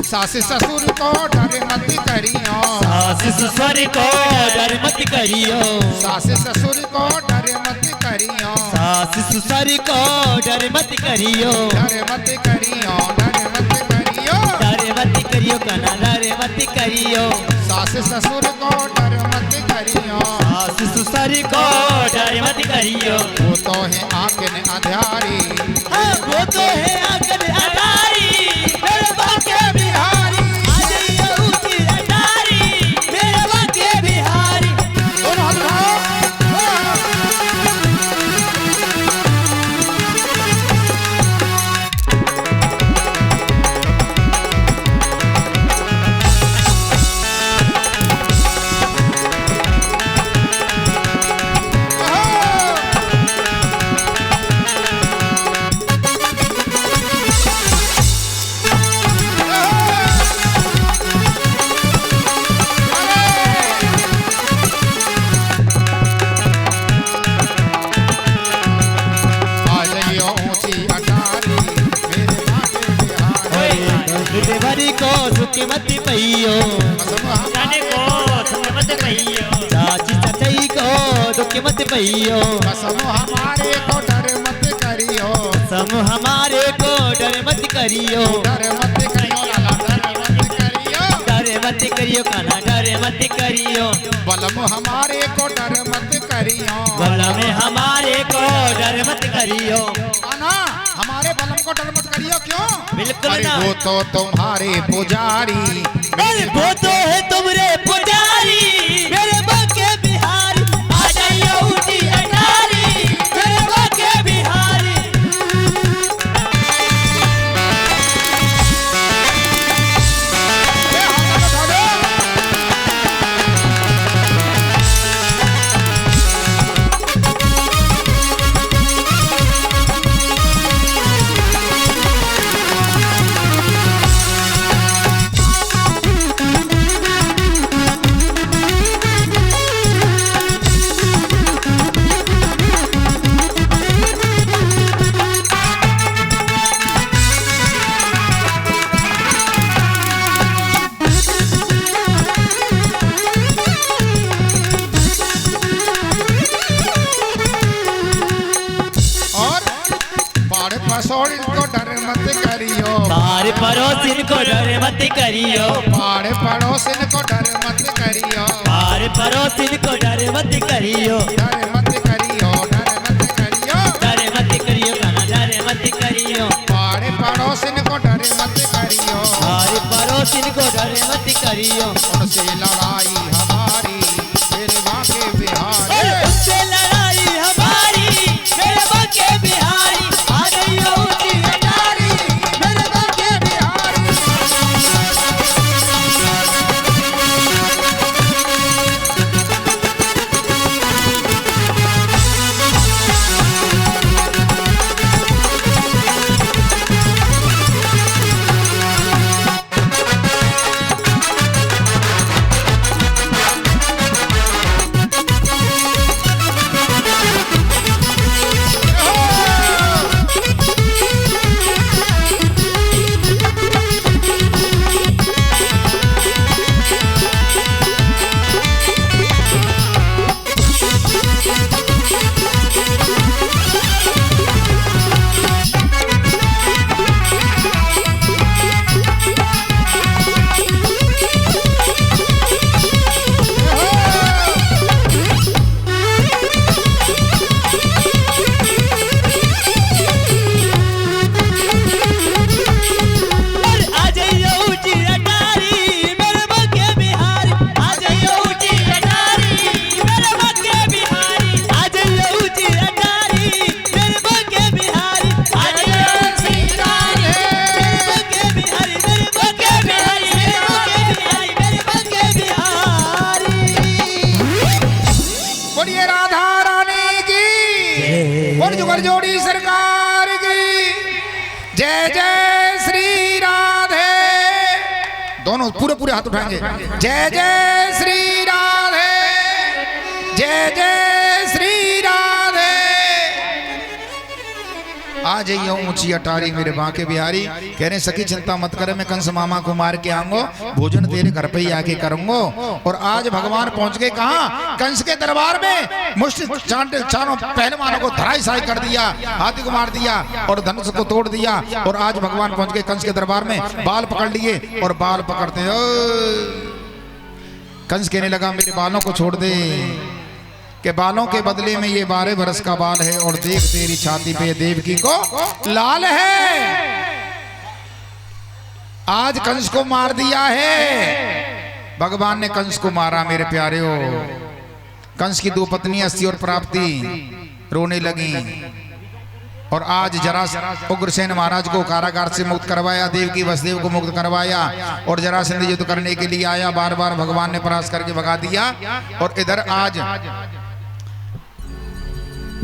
सास ससुर को डर मत करियो। सास ससुर को डर मत करियो। सास ससुर को डर मत करियो। सास ससुर को डर मत करियो। डर मत करियो। डर मत करियो। डर मत करियो कना डर मत करियो। सास ससुर को डर मत करियो। सास ससुर को डर मत करियो। वो तो है आंखन अंधारी हाँ, वो तो है आंगन अटारी मेरे बांके बिहारी। आ जाइयो ऊंची अटारी मेरे बांके बिहारी। दोनों हाथ उठाओ। आ जाइयो ऊंची अटारी मेरे बांके बिहारी। देवरी को सुख मत पइयो। जाने को सुख मत पइयो। चाची चचई को दुख मत पइयो। कसम हमारे को डर मत करियो। सम हमारे को डर मत करियो। डर मत करियो लाला डर मत करियो। डर मत करियो काना डर मत करियो। बलम हमारे को डर मत करियो। भला में हमारे को डर मत करियो। ना हमारे बलम को डर मत करियो क्यों? बिल्कुल अरे ना। वो तो तुम्हारे पुजारी अरे वो तो है तुमरे पुजारी मेरे बांके बिहारी। आ जाइयो ऊंची अटारी मेरे बांके बिहारी। ए, हाथ उठा दो। और पाड़ पसोड़ इनको डर मत करियो। पार पड़ोसिन को डर मत करियो। पाड़ पड़ोसिन को डर मत करियो। पार पड़ोसिन को डर मत करियो। डर मत करियो। डर मत करियो। डर मत करियो काना डर मत करियो। पाड़ पड़ोसिन को डर मत करियो। पार पड़ोसिन को डर मत करियो। उनसे लड़ाई हमारी मेरे बांके बिहारी। उनसे लड़ाई हमारी मेरे बांके बिहारी। आ जाइयो ऊंची अटारी मेरे बांके बिहारी। दोनों पूरे पूरे हाथ उठाएंगे। जय जय श्री राधे, जय जय श्री राधे। आ जाइए ऊंची अटारी मेरे बांके बिहारी। कह रहे सखी चिंता मत करे, मैं कंस मामा को मार के आऊंगो, भोजन तेरे घर पे ही आके करूंगो। और आज भगवान पहुंच गए कहाँ? कंस के दरबार में। मुष्टि चारों पहलवानों को धराशायी कर दिया, हाथी को मार दिया और धनुष को तोड़ दिया। और आज भगवान पहुंच गए कंस के दरबार में, बाल पकड़ लिए और बाल पकड़ते कंस कहने लगा मेरे बालों को छोड़ दे, के बालों के बदले में ये 12 बरस का बाल है और देख तेरी छाती पे देवकी को लाल है। आज कंस को मार दिया है। भगवान ने कंस को मारा मेरे प्यारे हो। कंस की 2 पत्नी अस्ति और प्राप्ति रोने लगी। और आज जरासंध उग्रसेन महाराज को कारागार से मुक्त करवाया, देवकी वसुदेव को मुक्त करवाया और जरासंध युद्ध करने के लिए आया। बार बार भगवान ने परास्त करके भगा दिया। और इधर आज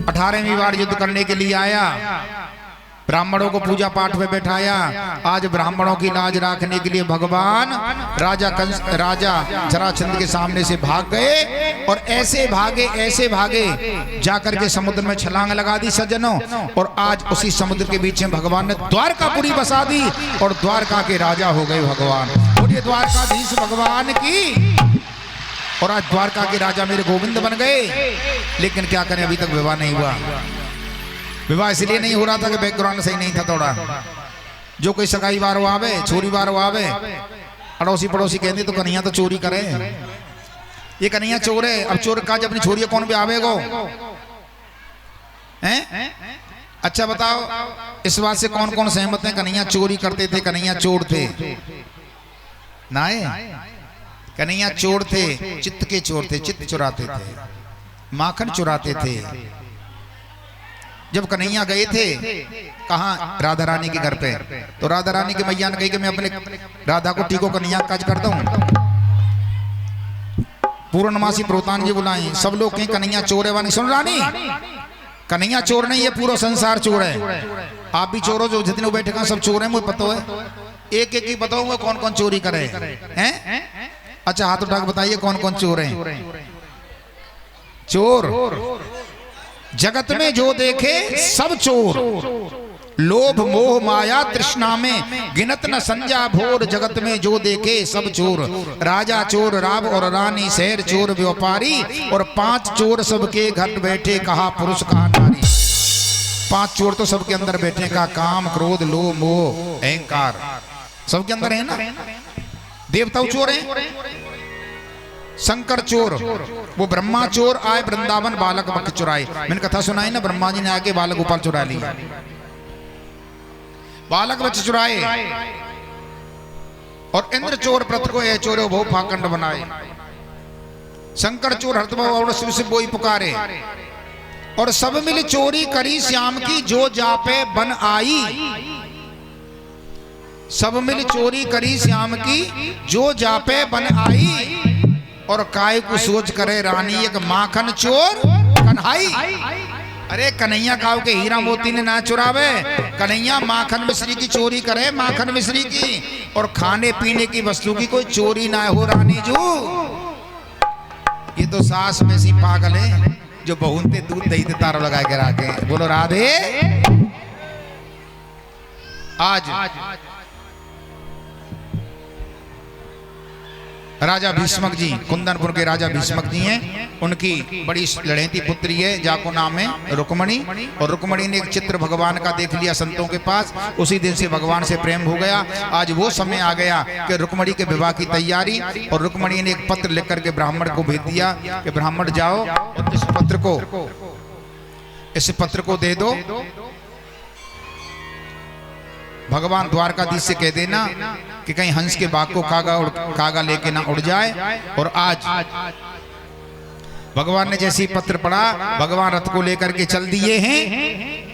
18वीं बार युद्ध करने के लिए आया। ब्राह्मणों को पूजा पाठ में बैठाया। आज ब्राह्मणों की लाज रखने के लिए भगवान राजा जरासंध के सामने से भाग गए। और ऐसे भागे जाकर के समुद्र में छलांग लगा दी सज्जनों। और आज उसी समुद्र के बीच में भगवान ने द्वारकापुरी बसा दी और द्वारका के राजा हो गए भगवान। और ये द्वारकाधीश भगवान की, और आज द्वारका के राजा मेरे गोविंद बन गए। लेकिन क्या करें, अभी तक विवाह नहीं हुआ। विवाह इसलिए नहीं हो रहा था कि बैकग्राउंड सही नहीं था थोड़ा। जो कोई सगाई वारो आवे, छोरी वारो आवे, अड़ोसी पड़ोसी कहते तो कन्हैया तो चोरी करे, ये कन्हैया चोर है। अब चोर का जब अपनी छोरी कौन भी आवेगो हैं? अच्छा बताओ, इस बात से कौन कौन सहमत है कन्हैया चोरी करते थे, कन्हैया चोर थे? ना कन्हैया चोर थे, चित्त के चोर थे, चित्त चुराते थे, माखन चुराते थे। जब कन्हैया गए थे कहाँ? राधा रानी के घर पे। तो राधा रानी की मैया ने कही कि मैं अपने राधा को टीको कन्हैया काज करता हूँ। पूर्णमासी प्रोतान जी बुलाए, सब लोग कहीं कन्हैया चोर है। वानी सुन रानी, कन्हैया चोर नहीं है, पूरा संसार चोर है। आप भी चोर हो, जो जितने बैठे हैं सब चोर है, मुझे पता है। एक एक ही बताऊंगा कौन कौन चोरी करे हैं। अच्छा हाथ उठा के बताइए कौन कौन चोर है। चोर जगत में जो देखे सब चोर, लोभ मोह माया तृष्णा में गिनत न संजा भोर। जगत में जो देखे सब चोर, राजा चोर राव और रानी शहर चोर व्यापारी। और 5 चोर सबके घर बैठे, कहा पुरुष कहा नारी। 5 चोर तो सबके अंदर बैठे, का काम क्रोध लोभ मोह अहंकार सबके अंदर है ना। देवता चोर है, शंकर चोर, वो ब्रह्मा चोर आए वृंदावन बालक बक चुराए। मैंने कथा सुनाई ना, ब्रह्मा जी ने आके बालक गोपाल चुरा लिया, बालक बच्चे चुराए। और इंद्र चोर प्रत को ये चोरो बहु फाकंड बनाए। शंकर चोर हरतभाव और शिव से बोई पुकारे। और सब मिल चोरी करी श्याम की, जो जापे बन आई। सब मिल चोरी करी श्याम की, जो जापे बन आई। और काय को सोच करे रानी, एक माखन चोर कन्हई। अरे कन्हैया काव के हीरा मोती ने ना चुरावे, कन्हैया माखन मिश्री की चोरी करे, माखन मिश्री की। और खाने पीने की वस्तु की कोई चोरी ना हो रानी जू। ये तो सास में सी पागल है जो बहुते दूध दही ते तारो लगा के रखे। बोलो राधे। आज राजा भीष्मक जी, कुंदनपुर के राजा भीष्मक जी हैं, उनकी बड़ी लड़ेती पुत्री है जाको नाम है रुक्मणी। और रुक्मणी ने एक चित्र भगवान का देख लिया संतों के पास, उसी दिन से भगवान से प्रेम हो गया। आज वो समय आ गया कि रुक्मणी के विवाह की तैयारी। और रुक्मणी ने एक पत्र लिख करके ब्राह्मण को भेज दिया कि ब्राह्मण जाओ इस पत्र को दे दो, भगवान द्वारकाधीश से कह देना कि कहीं हंस के बाग को कागा लेके ना उड़ जाए। और आज भगवान ने जैसी पत्र पढ़ा, भगवान रथ को लेकर के चल दिए हैं।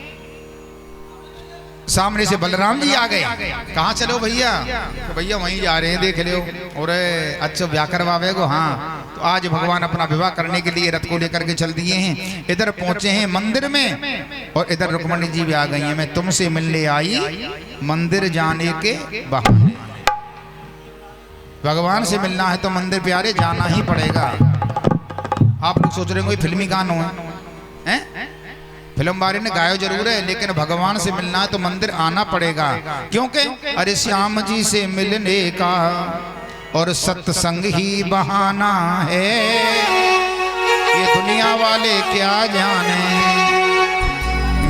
सामने से बलराम जी आ गए। कहाँ चलो भैया? तो भैया वहीं जा रहे हैं, देख लो। और अच्छा ब्याह करवावे को। हाँ, तो आज भगवान अपना विवाह करने के लिए रथ को लेकर के चल दिए हैं। इधर पहुंचे हैं मंदिर में और इधर रुक्मणी जी भी आ गई हैं। मैं तुमसे मिलने आई मंदिर जाने के बहाने। भगवान से मिलना है तो मंदिर प्यारे जाना ही पड़ेगा। आप लोग सोच रहे होंगे फिल्मी गानों हैं, फिल्म वाले ने गाया जरूर है, लेकिन भगवान से मिलना है तो मंदिर आना पड़ेगा। क्योंकि अरे श्याम जी से मिलने का और सत्संग ही बहाना है, ये दुनिया वाले क्या जाने,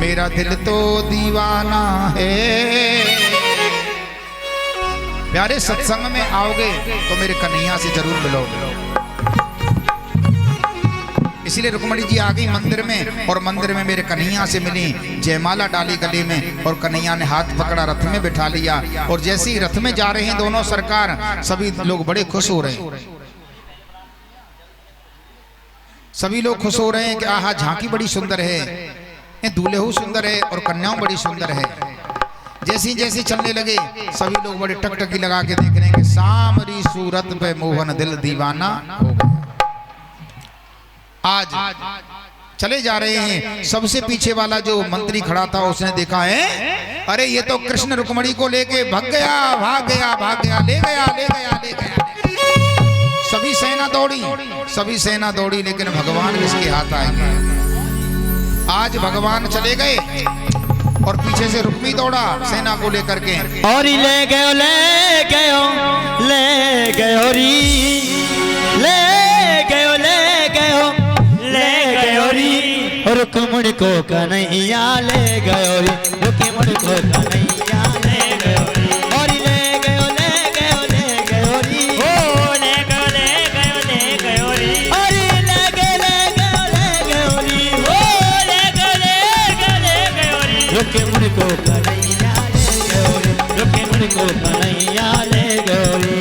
मेरा दिल तो दीवाना है। प्यारे सत्संग में आओगे तो मेरे कन्हैया से जरूर मिलोगे। इसीलिए रुक्मणी जी आ गई मंदिर में, और मंदिर में मेरे कन्हैया से मिली, जयमाला डाली गले में, और कन्हैया ने हाथ पकड़ा, रथ में बिठा लिया। और जैसे ही रथ में जा रहे हैं दोनों सरकार, सभी लोग बड़े खुश हो रहे हैं। सभी लोग खुश हो रहे हैं कि आहा झांकी बड़ी सुंदर है, दूल्हे सुंदर है और कन्याओं बड़ी सुंदर है। जैसी जैसी चलने लगे सभी लोग बड़े टकटकी लगा के देख रहे हैं कि सामरी सूरत पे मोहन दिल दीवाना हो गया। आज चले जा रहे हैं, सबसे पीछे वाला जो मंत्री खड़ा था उसने देखा है, अरे ये तो कृष्ण रुक्मणी को लेके भाग गया, भाग गया, भाग गया, ले गया, ले गया, ले गया। सभी सेना दौड़ी, सभी सेना दौड़ी, लेकिन भगवान किसके हाथ आएंगे। आज भगवान चले गए और पीछे से रुक्मी दौड़ा सेना को लेकर के, और ले गयो, ले गयो, ले गयो री, ले गयो, ले गयो, ले गयो री, रुक्मणी को कन्हैया ले गयो री, रुक्मणी को कन्हैया ले गयो री, और ले गयो, ले गयो, ले गयो री, ओ ले गयो, ले गयो, ले गयो री, और ले गयो, ले गयो, ले गयो री, ओ ले गयो, ले गयो, ले गयो री, रुक्मणी को कन्हैया ले गयो री, रुक्मणी को कन्हैया ले गयो री।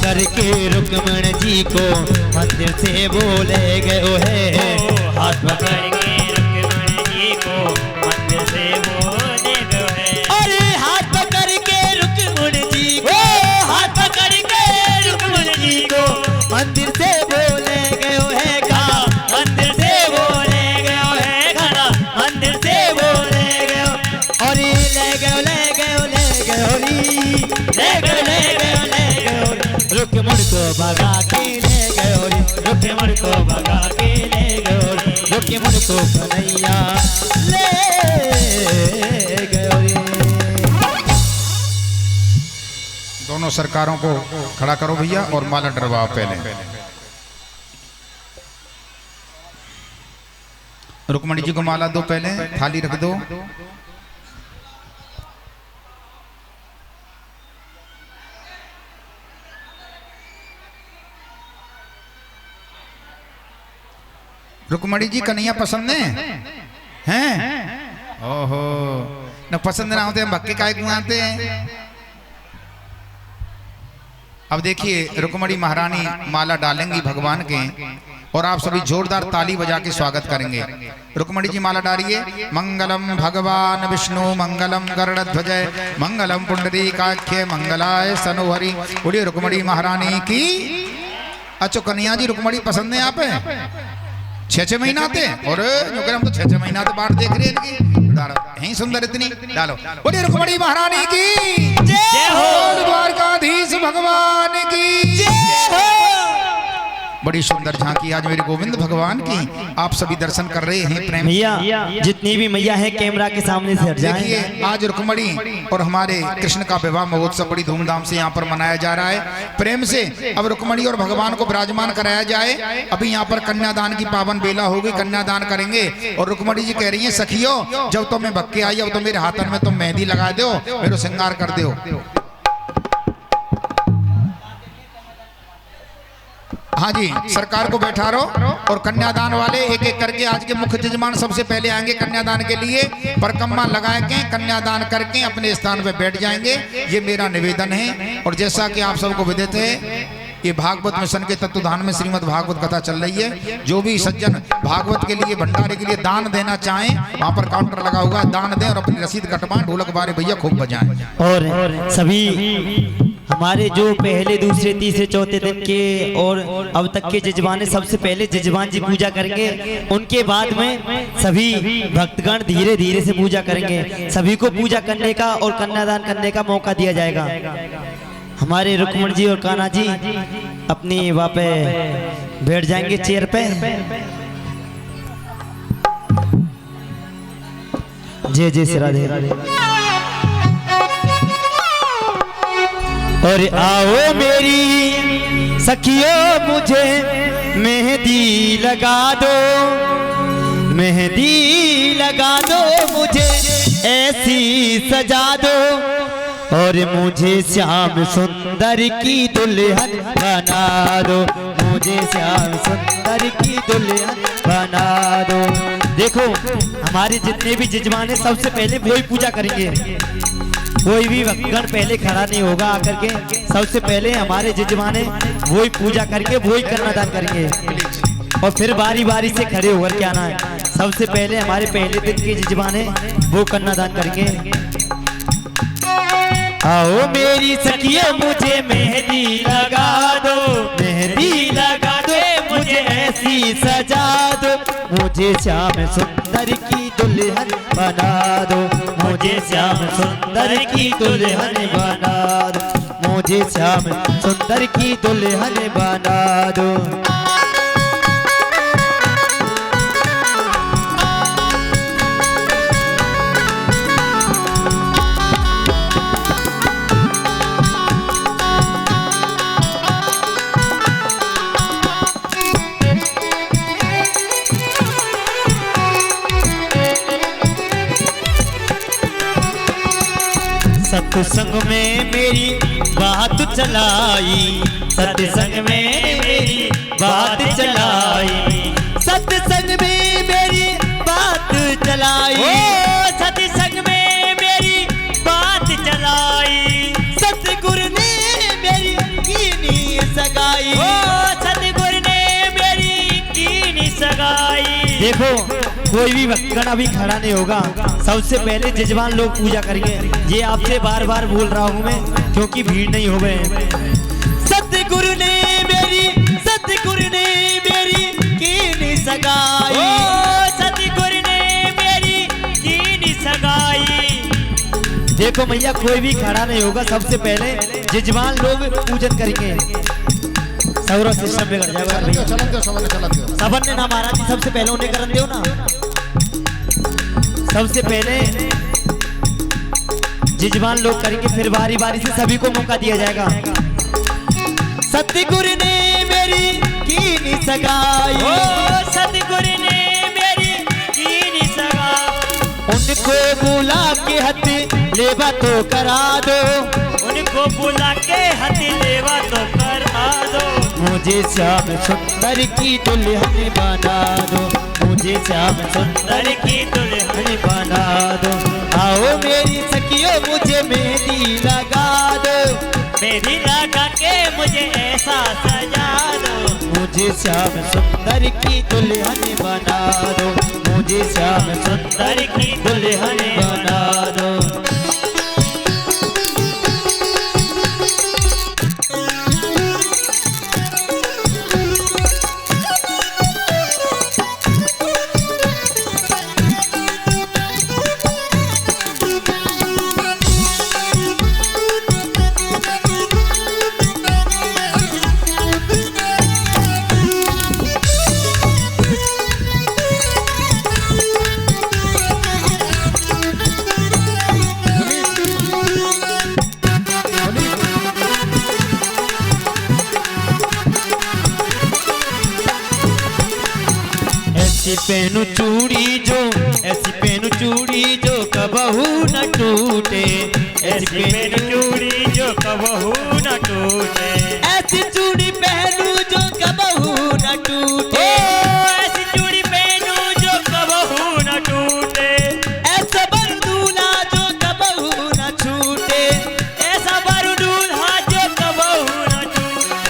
करके रुक्मण जी को मंदिर से बोले गए है, हाथ पकड़ के रुक्मण जी को मंदिर से बोले गए है, अरे हाथ पकड़ के रुक्मण जी को, हाथ पकड़ के रुक्मण जी को मंदिर से बोले गए है, खड़ा मंदिर से बोले गए है, खड़ा मंदिर से बोले गए, और ले गए, ले गए, ले गए, ले गए, ले गए, रुक्मणी को भगा के ले गयो रे, रुक्मणी को भगा के ले गयो रे, रुक्मणी को कन्हैया ले गयो रे। दोनों सरकारों को खड़ा करो भैया और माला डरवाओ पहले। रुक्मणी जी को माला दो, पहले थाली रख दो। रुक्मणी जी कन्हैया पसंद हैं? ओहो, न पसंद ना होते हम भक्के काय गुआते हैं। अब देखिए रुक्मणी महारानी माला डालेंगी भगवान के, और आप सभी जोरदार ताली बजा के स्वागत करेंगे। रुक्मणी जी माला डालिए। मंगलम भगवान विष्णु मंगलम गरुड़ध्वज मंगलम पुंडरीकाक्ष मंगलाय सनोहरि। बोलिए रुक्मणी महारानी की। अच्छा कन्हैया जी रुक्मणी पसंद है आप? 6 महीना आते और हम तो 6 महीना तो बाढ़ देख रहे हैं यही सुंदर इतनी डालो। बोलिए रुक्मणी महारानी की जय हो, द्वारकाधीश भगवान की जय हो। बड़ी सुंदर झांकी आज मेरे गोविंद भगवान की आप सभी दर्शन कर रहे हैं। प्रेम मैया जितनी भी मैया है कैमरा के सामने से हट जाएं। देखिए आज रुक्मणी और हमारे कृष्ण का विवाह महोत्सव बड़ी धूमधाम से यहाँ पर मनाया जा रहा है। प्रेम से अब रुक्मणी और भगवान को विराजमान कराया जाए। अभी यहाँ पर कन्यादान की पावन बेला होगी, कन्यादान करेंगे। और रुक्मणी जी कह रही है सखियो जब तो मैं बक्के आई अब तो मेरे हाथन में तुम मेहंदी लगा दो, मेरे श्रृंगार कर दो। हाँ जी सरकार को बैठा रहो और कन्यादान वाले एक एक करके आज के मुख्य यजमान सबसे पहले आएंगे कन्यादान के लिए। परकम्मा लगा के कन्यादान करके अपने स्थान पे बैठ जाएंगे, ये मेरा निवेदन है। और जैसा कि आप सबको विदित है ये भागवत मिशन के तत्वधान में श्रीमद् भागवत कथा चल रही है। जो भी सज्जन भागवत के लिए भंडारे के लिए दान देना चाहें वहाँ पर काउंटर लगा हुआ है, दान दें और अपनी रसीद कटवाएं, ढोलक बारे भैया खूब बजाएं। और सभी हमारे जो पहले दूसरे तीसरे चौथे दिन के और अब तक के जजमान, सबसे पहले जजमान जी पूजा करेंगे, उनके बाद में सभी भक्तगण धीरे धीरे से पूजा करेंगे। सभी को पूजा करने का और कन्यादान करने का मौका दिया जाएगा। हमारे रुक्मण जी और कान्हा जी अपनी वहाँ पे बैठ जाएंगे चेयर पे। जय जय श्री राधे। और आओ मेरी सखियों मुझे मेहंदी लगा दो, मेहंदी लगा दो मुझे ऐसी सजा दो, और मुझे श्याम सुंदर की दुल्हन बना दो, मुझे श्याम सुंदर की दुल्हन बना दो। देखो हमारे जितने भी जजमान हैं सबसे पहले वही पूजा करेंगे, कोई भी भक्तगण पहले खड़ा नहीं होगा आकर के। सबसे पहले हमारे जजमान वही पूजा करके वही कन्यादान करेंगे, और फिर बारी बारी से खड़े होकर के आना है। सबसे पहले हमारे पहले दिन के जजमान वो कन्यादान करेंगे। आओ मेरी सखियों मुझे मेहंदी लगा दो, मेहंदी लगा दो मुझे ऐसी सजा दो, मुझे श्याम सुंदर की दुल्हन बना दो, मुझे श्याम सुंदर की दुल्हन बना दो, मुझे श्याम सुंदर की दुल्हन बना दो। सत्संग में मेरी बात चलाई, सत्संग में मेरी बात चलाई, सत्संग में मेरी बात चलाई, सत्संग में मेरी बात चलाई, सतगुरु ने मेरी कीनी सगाई, सतगुरु ने मेरी कीनी सगाई। देखो कोई भी भक्तगण अभी खड़ा नहीं होगा, सबसे पहले जजमान लोग पूजा करेंगे। ये आपसे बार बार बोल रहा हूँ मैं क्योंकि भीड़ नहीं हो गए। सतगुरु ने मेरी कीनी सगाई, सतगुरु ने मेरी कीनी सगाई। देखो भैया कोई भी खड़ा नहीं होगा, सबसे पहले जजमान लोग पूजन करेंगे। सौरव सिस्टम बिगड़ जाएगा, सबन ने ना महाराज जी सबसे पहले उन्हें करन दो ना। सबसे पहले जजमान लोग करेंगे, फिर बारी बारी से सभी को मौका दिया जाएगा। सतगुरु ने मेरी कीनी सगाई, सतगुरु ने मेरी कीनी सगाई, उनको बुला के हथ लेवा तो करा दो, उनको बुला के हथ लेवा तो करा दो, मुझे श्याम सुंदर की दुल्हन बना दो, मुझे श्याम सुंदर की दुल्हन बना दो। आओ मेरी सखियों मुझे मेहंदी लगा दो, मेहंदी लगा के मुझे ऐसा सजा दो, मुझे श्याम सुंदर की दुल्हन बना दो, मुझे श्याम सुंदर की दुल्हन बना दो। ऐसी पहनू चूड़ी जो कबहू न टूटे, ऐसी पहनू चूड़ी जो कबहू न टूटे, ऐसी चूड़ी पहनू जो कबहू न टूटे, ऐसी चूड़ी पहनू जो कबहू न टूटे, ऐसा बर दूल्हा जो कबहू न छूटे, ऐसा बर दूल्हा जो कबहू न छूटे।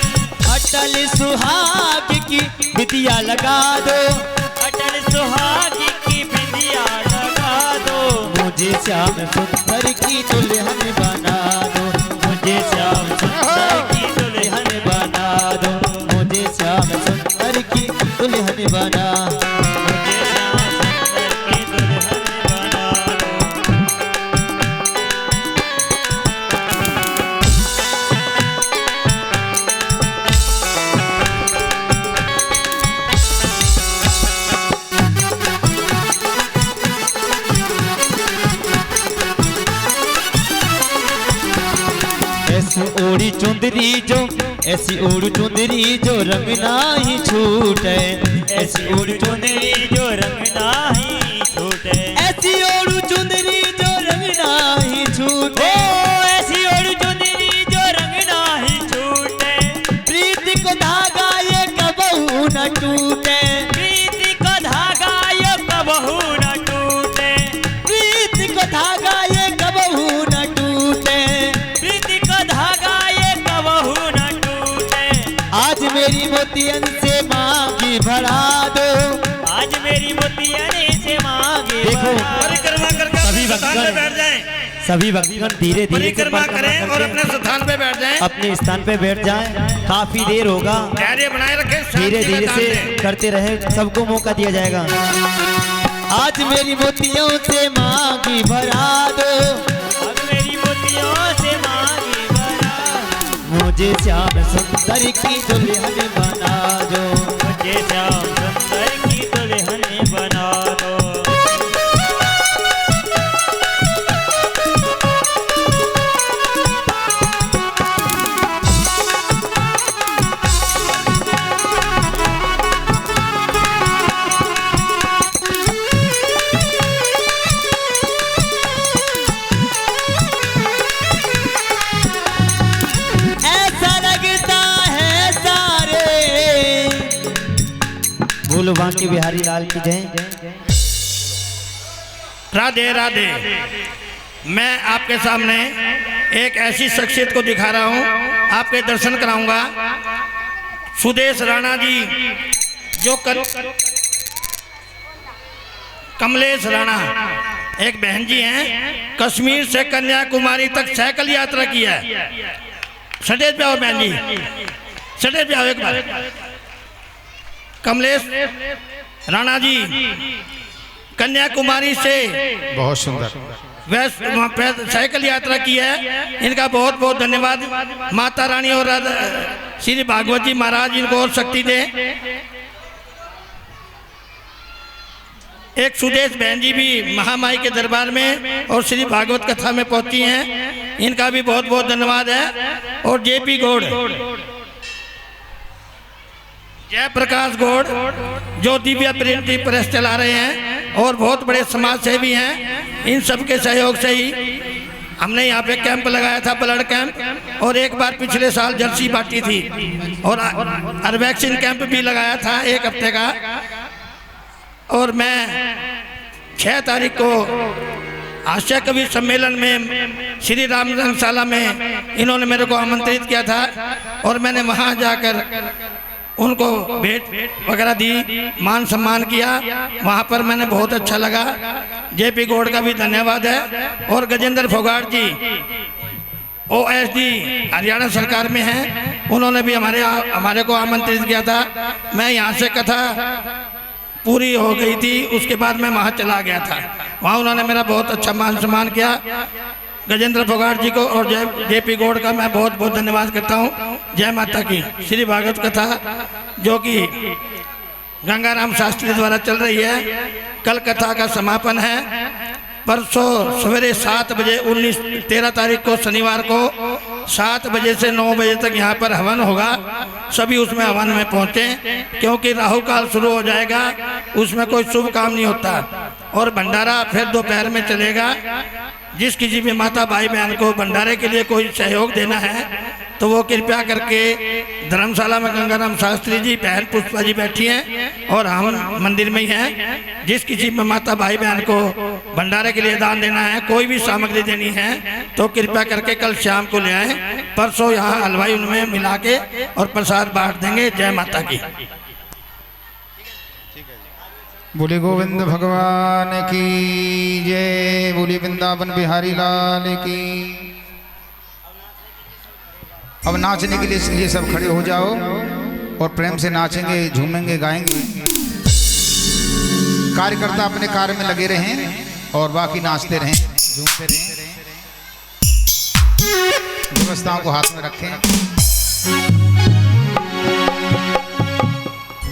अटल सुहाग की बिटिया लगा दो, अटल सुहाग की बिटिया लगा दो, मुझे श्याम सुंदर की दुल्हन बना दो, मुझे मुझे श्याम सुंदर की दुल्हन बना दो, मुझे श्याम सुंदर की दुल्हन बना, मुझे श्याम सुंदर की दुल्हन बना दो। ऐसी ओढ़ी चुंदरी जो, ऐसी ओढ़ चुंदरी जो रंग नाही छूटे, ऐसी ओढ़ चुंदरी जो रंग नाही छूटे, ऐसी ओढ़ चुंदरी जो रंग नाही छूटे, ऐसी ओढ़ चुंदरी जो रंग नाही छूटे, प्रीति को धागा ये कबहू न टूटे, प्रीति को धागा ये कबहू न टूटे, प्रीति को धागा ये कबहू न टूटे, प्रीति को धागा ये कबहू न टूटे। आज मेरी मोतियन से मांगी भरा दो, आज मेरी मोतियन से मांगी देखो परिक्रमा करके सभी स्थान पे बैठ जाएं, सभी भक्तगण धीरे धीरे परिक्रमा करें और अपने स्थान पे बैठ जाएं, अपने स्थान पे बैठ जाएं। काफी देर होगा, धैर्य बनाए रखें, धीरे धीरे से करते रहे, सबको मौका दिया जाएगा। आज मेरी मोतियों से मांगी भरा दो, आज मेरी मोतियों से मांगी भरा, मुझे श्याम सुंदर की दुल्हन बना दो, मुझे श्याम सुंदर की दुल्हन बना दो। बोलो बांके बिहारी लाल की जय। राधे राधे। मैं आपके सामने एक ऐसी शख्सियत को दिखा रहा हूँ, आपके दर्शन कराऊंगा। सुदेश राणा जी जो कमलेश राणा एक बहन जी हैं, कश्मीर से कन्याकुमारी तक साइकिल यात्रा की है। स्टेज पे आओ बहन जी, स्टेज पे आओ एक बार। कमलेश राणा जी कन्याकुमारी से बहुत सुंदर साइकिल यात्रा की है, इनका बहुत बहुत धन्यवाद। माता रानी और श्री भागवत जी महाराज इनको और शक्ति दे। एक सुदेश बहन जी भी महामाई के दरबार में और श्री भागवत कथा में पहुंची हैं, इनका भी बहुत बहुत धन्यवाद है। और जेपी गौड़, जयप्रकाश गौड़ जो दिव्या प्रिंट प्रेस चला रहे हैं और बहुत बड़े समाज सेवी हैं, इन सब के सहयोग से ही हमने यहाँ पे कैंप लगाया था, ब्लड कैंप। और एक बार पिछले साल जर्सी बांटी थी और वैक्सीन कैंप भी लगाया था 1 हफ्ते का। और मैं 6 तारीख को हास्य कवि सम्मेलन में श्री राम धर्मशाला में इन्होंने मेरे को आमंत्रित किया था और मैंने वहाँ जाकर उनको भेंट वगैरह दी, मान सम्मान किया। वहाँ पर मैंने बहुत अच्छा लगा। जेपी गौड़ का भी धन्यवाद है। और गजेंद्र फोगाट जी OSD हरियाणा सरकार में हैं, उन्होंने भी हमारे को आमंत्रित किया था। मैं यहाँ से कथा पूरी हो गई थी, उसके बाद मैं वहाँ चला गया था। वहाँ उन्होंने मेरा बहुत अच्छा मान सम्मान किया। गजेंद्र फोगाट जी को और जेपी गौड़ का मैं बहुत बहुत धन्यवाद करता हूँ। जय माता की। श्री भागवत कथा जो कि गंगाराम शास्त्री द्वारा चल रही है, कल कथा का समापन है। परसों सवेरे 7 बजे 13 तारीख को शनिवार को 7 बजे से 9 बजे तक यहाँ पर हवन होगा। सभी उसमें हवन में पहुँचे, क्योंकि राहु काल शुरू हो जाएगा, उसमें कोई शुभ काम नहीं होता। और भंडारा फिर दोपहर में चलेगा। जिस किसी भी माता भाई बहन को भंडारे के लिए कोई सहयोग देना है तो वो कृपया करके धर्मशाला में गंगाराम शास्त्री जी, बहन पुष्पा जी बैठी हैं और हम मंदिर में ही हैं। जिस किसी में माता भाई बहन को भंडारे के लिए दान देना है, कोई भी सामग्री देनी है तो कृपया करके कल शाम को ले आए। परसों यहाँ हलवाई उनमें मिला के और प्रसाद बांट देंगे। जय माता की। बोले गोविंद भगवान की जय। बोले वृंदावन बिहारी लाल की। अब नाचने के लिए सब खड़े हो जाओ और प्रेम से नाचेंगे, झूमेंगे, गाएंगे। कार्यकर्ता अपने कार्य में लगे रहें और बाकी नाचते रहें, झूमते रहें। व्यवस्थाओं को हाथ में रखें।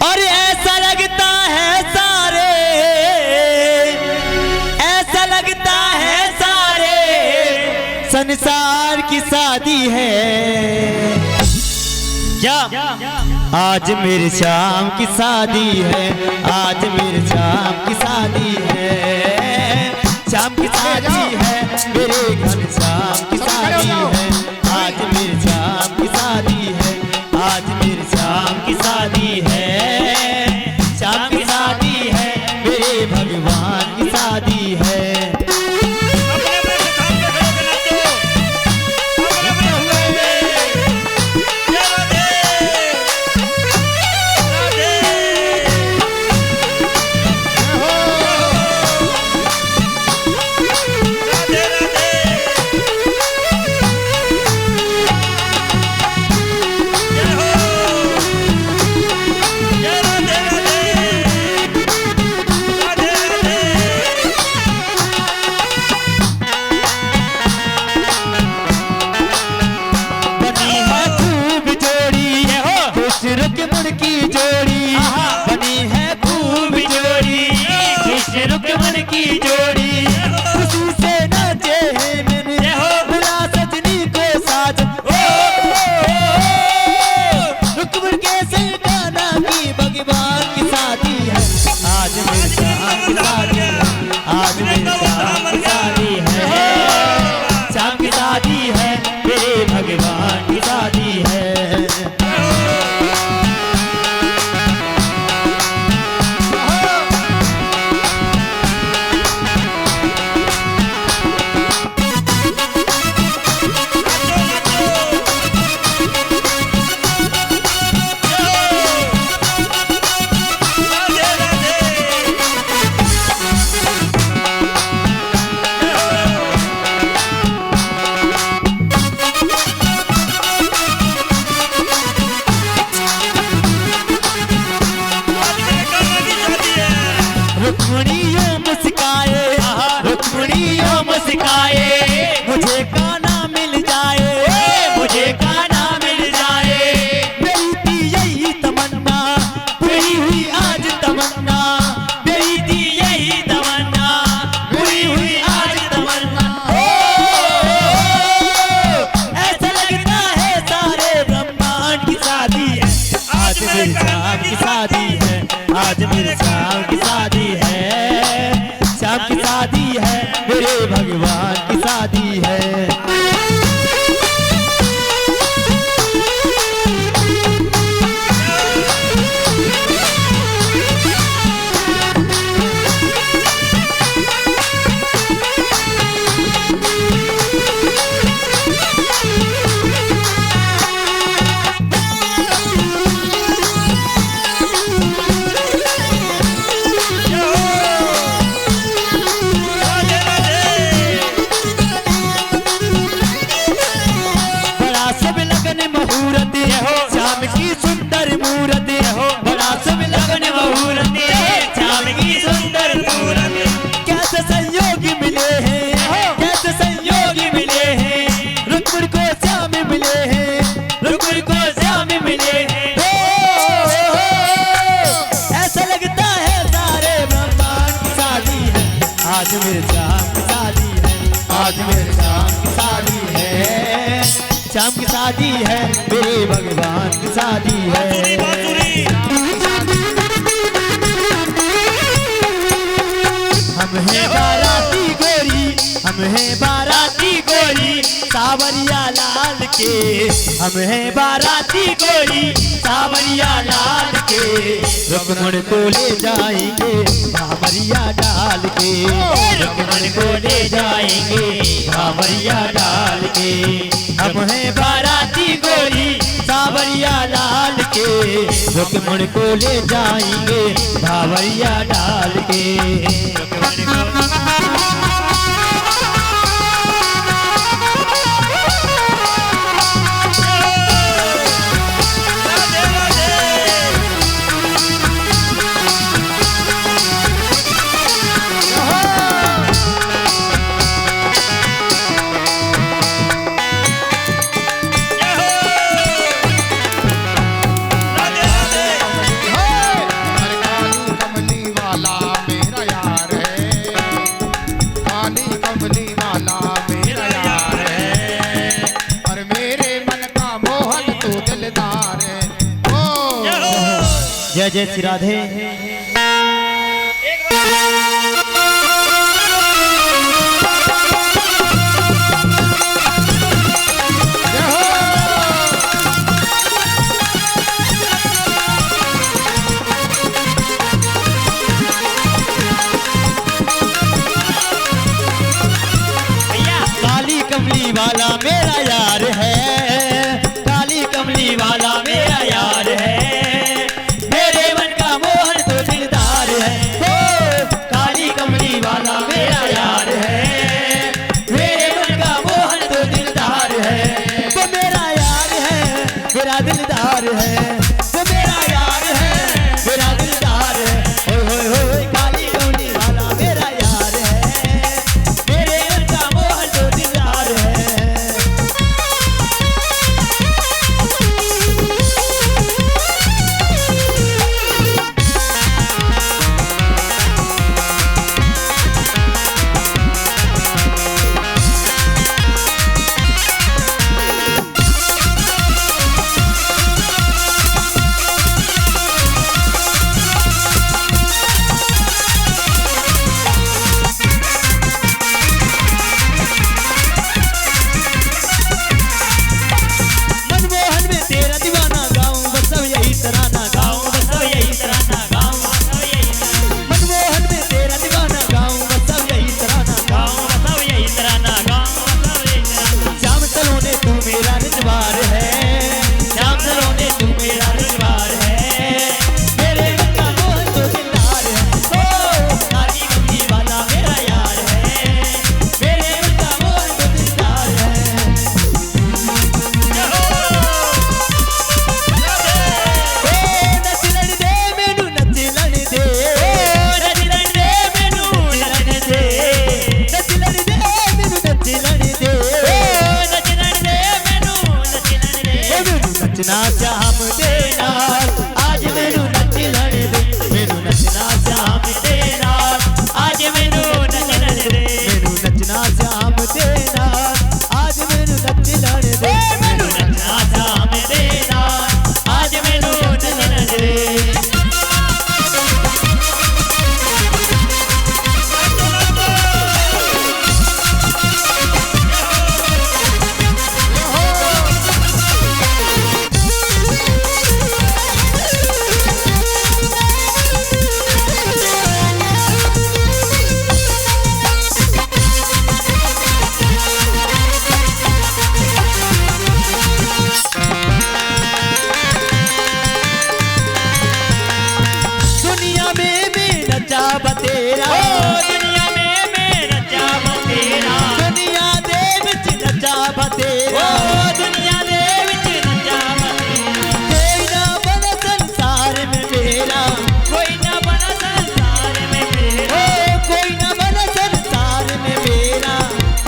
और ऐसा लगता है सारे, ऐसा लगता है सारे संसार की शादी है। क्या आज मेरे श्याम की शादी है, आज मेरे श्याम की शादी है, श्याम की शादी है, मेरे घर श्याम की शादी है, आज मेरे श्याम की शादी है, आज मेरे श्याम की शादी है, श्याम की शादी है, मेरे भगवान की शादी है। आज मेरे श्याम की शादी है, श्याम की शादी है, मेरे भगवान की शादी है। आज मेरे श्याम की शादी है, आज मेरे श्याम की शादी है, श्याम की शादी है, मेरे भगवान की शादी है। हम हैं बाराती गोरी, हम हैं बाराती गोरी सावरिया लाल के, हम हैं बाराती गोरी सावरिया लाल के, रुकमण को ले जाएंगे भावरिया डाल के, रुकमण को ले जाएंगे भावरिया डाल के। हम हैं बाराती गोरी सावरिया लाल के, रुकमण को ले जाएंगे भावरिया डाल के। जय जय श्री राधे। काली कमली वाला मेरा यार है, काली कमली वाला मेरा यार है, मेरे मन का मोहन तो दिलदार है। हो काली कमली वाला मेरा यार है, मेरे मन का मोहन तो दिलदार है। वो मेरा यार है, मेरा दिलदार है, वो मेरा यार है, मेरा दिलदार है। होय होय होय काली कमली वाला मेरा यार है, मेरे मन का मोहन तो दिलदार है। मनमोहन में तेरा दीवाना गाऊं बस अब यही तराना गाऊं बस अब यही तराना गाऊं बस अब यही मनमोहन में तेरा दीवाना गाऊं बस अब यही तराना गाऊं बस अब यही तराना गाऊं बस अब यही तराना। श्याम सलोने तू मेरा रिजवार है, श्याम सलोने तू मेरा रिजवार है, मेरे मन का मोहन तो दिलदार है। ओ काली कमली वाला मेरा यार है, मेरे मन का मोहन तो दिलदार है। नच लड़ दे मैनू नच लड़ दे, नच लड़ दे मैनू नच लड़ दे, नच लड़ दे मैनू नच लड़ दे, नच लड़ दे मैनू नच लड़ दे। मैनू नचना श्याम दे नाल आज मैनू नच लड़ दे, मैनू नचना श्याम दे नाल आज मैनू नच लड़ दे, मैनू नचना श्याम दे नाल आज मैनू नच लड़ दे, मैनू नचना श्याम दे नाल आज मैनू नच लड़ दे। दुनिया में मैं नचा बतेरा, दुनिया में मैं नचा बतेरा, दुनिया दे विच नचा बतेरा, दुनिया दे विच नचा बतेरा। कोई ना बना संसार में मेरा, कोई ना बना संसार में मेरा, कोई ना बना संसार में मेरा,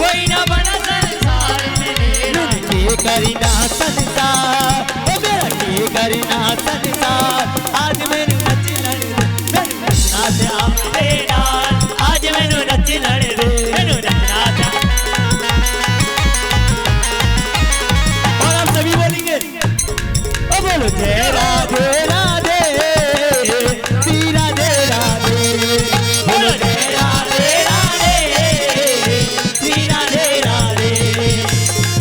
कोई ना बना संसार में मेरा। के करना संसार ओ मेरा के करना संसार आज मैनू नच लड़ दे, मैनू नचना श्याम दे नाल आज मैनू नच लड़ दे, मैनू नचना श्याम। और आप सभी बोलेंगे ओ बोलो जय राधे राधे श्री राधे राधे, बोलो जय राधे राधे श्री राधे राधे,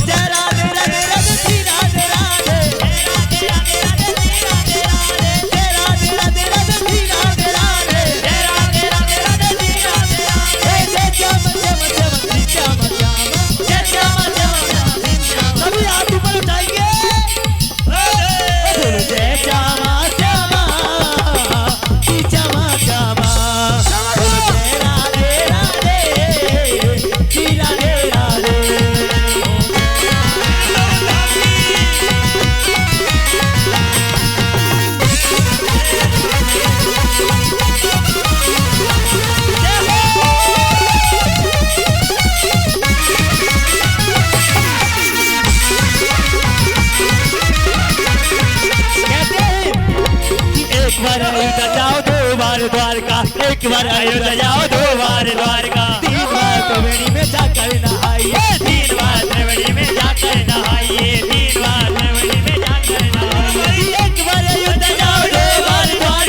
जय राधे राधे राधे श्री राधे राधे, जय राधे राधे राधे श्री राधे राधे, जय राधे राधे राधे श्री राधे राधे, जय राधे राधे राधे श्री राधे राधे। जय श्याम श्याम श्याम श्री श्याम श्याम, जय श्याम श्याम श्याम श्री श्याम। सभी हाथ ऊपर उठाएंगे, बोलो जय श्यामा श्यामा श्री श्यामा श्यामा, बोलो जय राधे राधे श्री राधे राधे। कहते हैं कि एक बार अयोध्या जाओ दो बार द्वारका, एक बार अयोध्या जाओ दो बार द्वारका, तीन बार त्रिवेणी में जाकर नहाइए, तीन बार त्रिवेणी में जाकर नहाइए, तीन बार त्रिवेणी में जाकर नहाइए। एक बार अयोध्या जाओ दो बार द्वारका,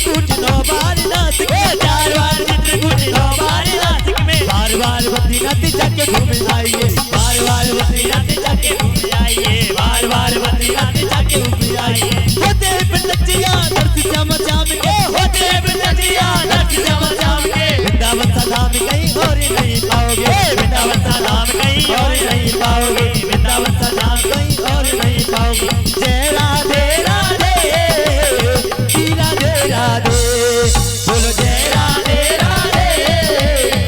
चित्रकूट 9 बार नासिक में 4 बार चित्रकूट 9 बार नासिक में बार बार बद्रीनाथ जाके घूम आइए बार बार बद्रीनाथ जाके घूम आइए बार बार बद्रीनाथ जाके घूम आइए होते पिंडजिया दर्द श्याम श्याम के होते पिंडजिया दर्द श्याम श्याम के वृंदावन सा धाम कहीं और नहीं पाओगे वृंदावन सा धाम कहीं और नहीं पाओगे वृंदावन सा धाम कहीं और नहीं पाओगे जय राधे राधे श्री राधे राधे बोलो जय राधे राधे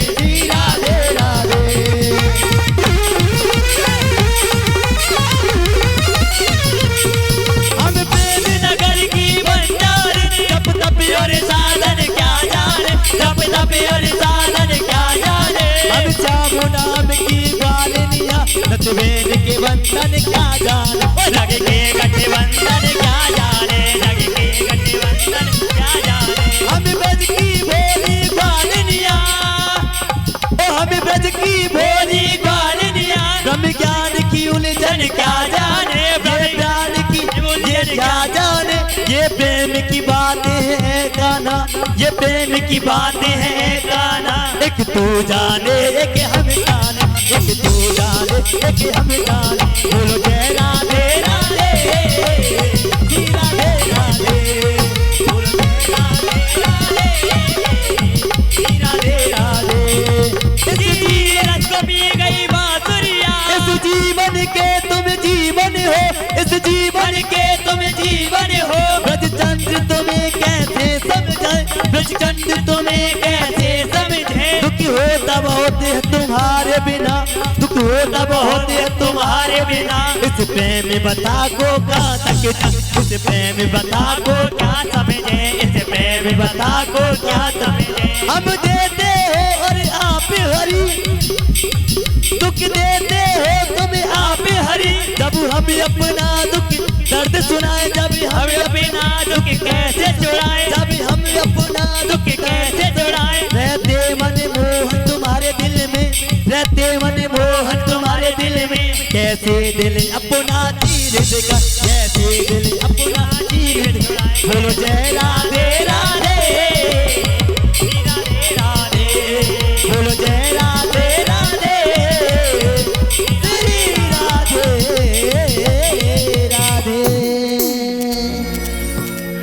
श्री राधे राधे हम प्रेम नगर की भंडार तप तप और साधन क्या जाने तप तप और साधन क्या जाने हम श्याम नाम की बालनिया नटवेद के बंधन क्या जाने रग के गठबंधन क्या जाने रग के गठबंधन क्या जाने हम ब्रज की भोली बालनिया ओ हम ब्रज की भोली बालनिया ब्रह्म ज्ञान की उलझन क्या जाने ब्रह्म ज्ञान की उलझन क्या जाने ये प्रेम की बातें हैं गाना ये प्रेम की बातें हैं गाना एक तू जाने एक हम जाने एक तू जाने एक हम जाने बोलो जय राधे राधे श्री राधे राधे बोलो जय राधे राधे श्री राधे राधे इस जीवन को पी गई बांसुरिया इस जीवन के तुम जीवन हो इस जीवन के तुम जीवन हो ब्रजचंद्र तुम्हें कैसे समझे ब्रजचंद्र तुम्हें कैसे समझे दुख होता बहुत है तुम्हारे बिना दुख होता बहुत है तुम्हारे बिना इस प्रेम बता को क्या तक इस प्रेम बता को क्या समझे इस प्रेम बता को क्या समझे हम देते हो और आप हरी दुख देते हो तुम आप हरी जब हम अपना दुख दर्द सुनाए जब हम अपना दुख कैसे छुड़ाए जब हम अपना दुख कैसे छुड़ाए रहते मन मोहन तुम्हारे दिल में रहते मन मोहन तुम्हारे दिल में कैसे दिल अपना चीर देगा कैसे दिल अपना चीर देगा बोलो जय राधे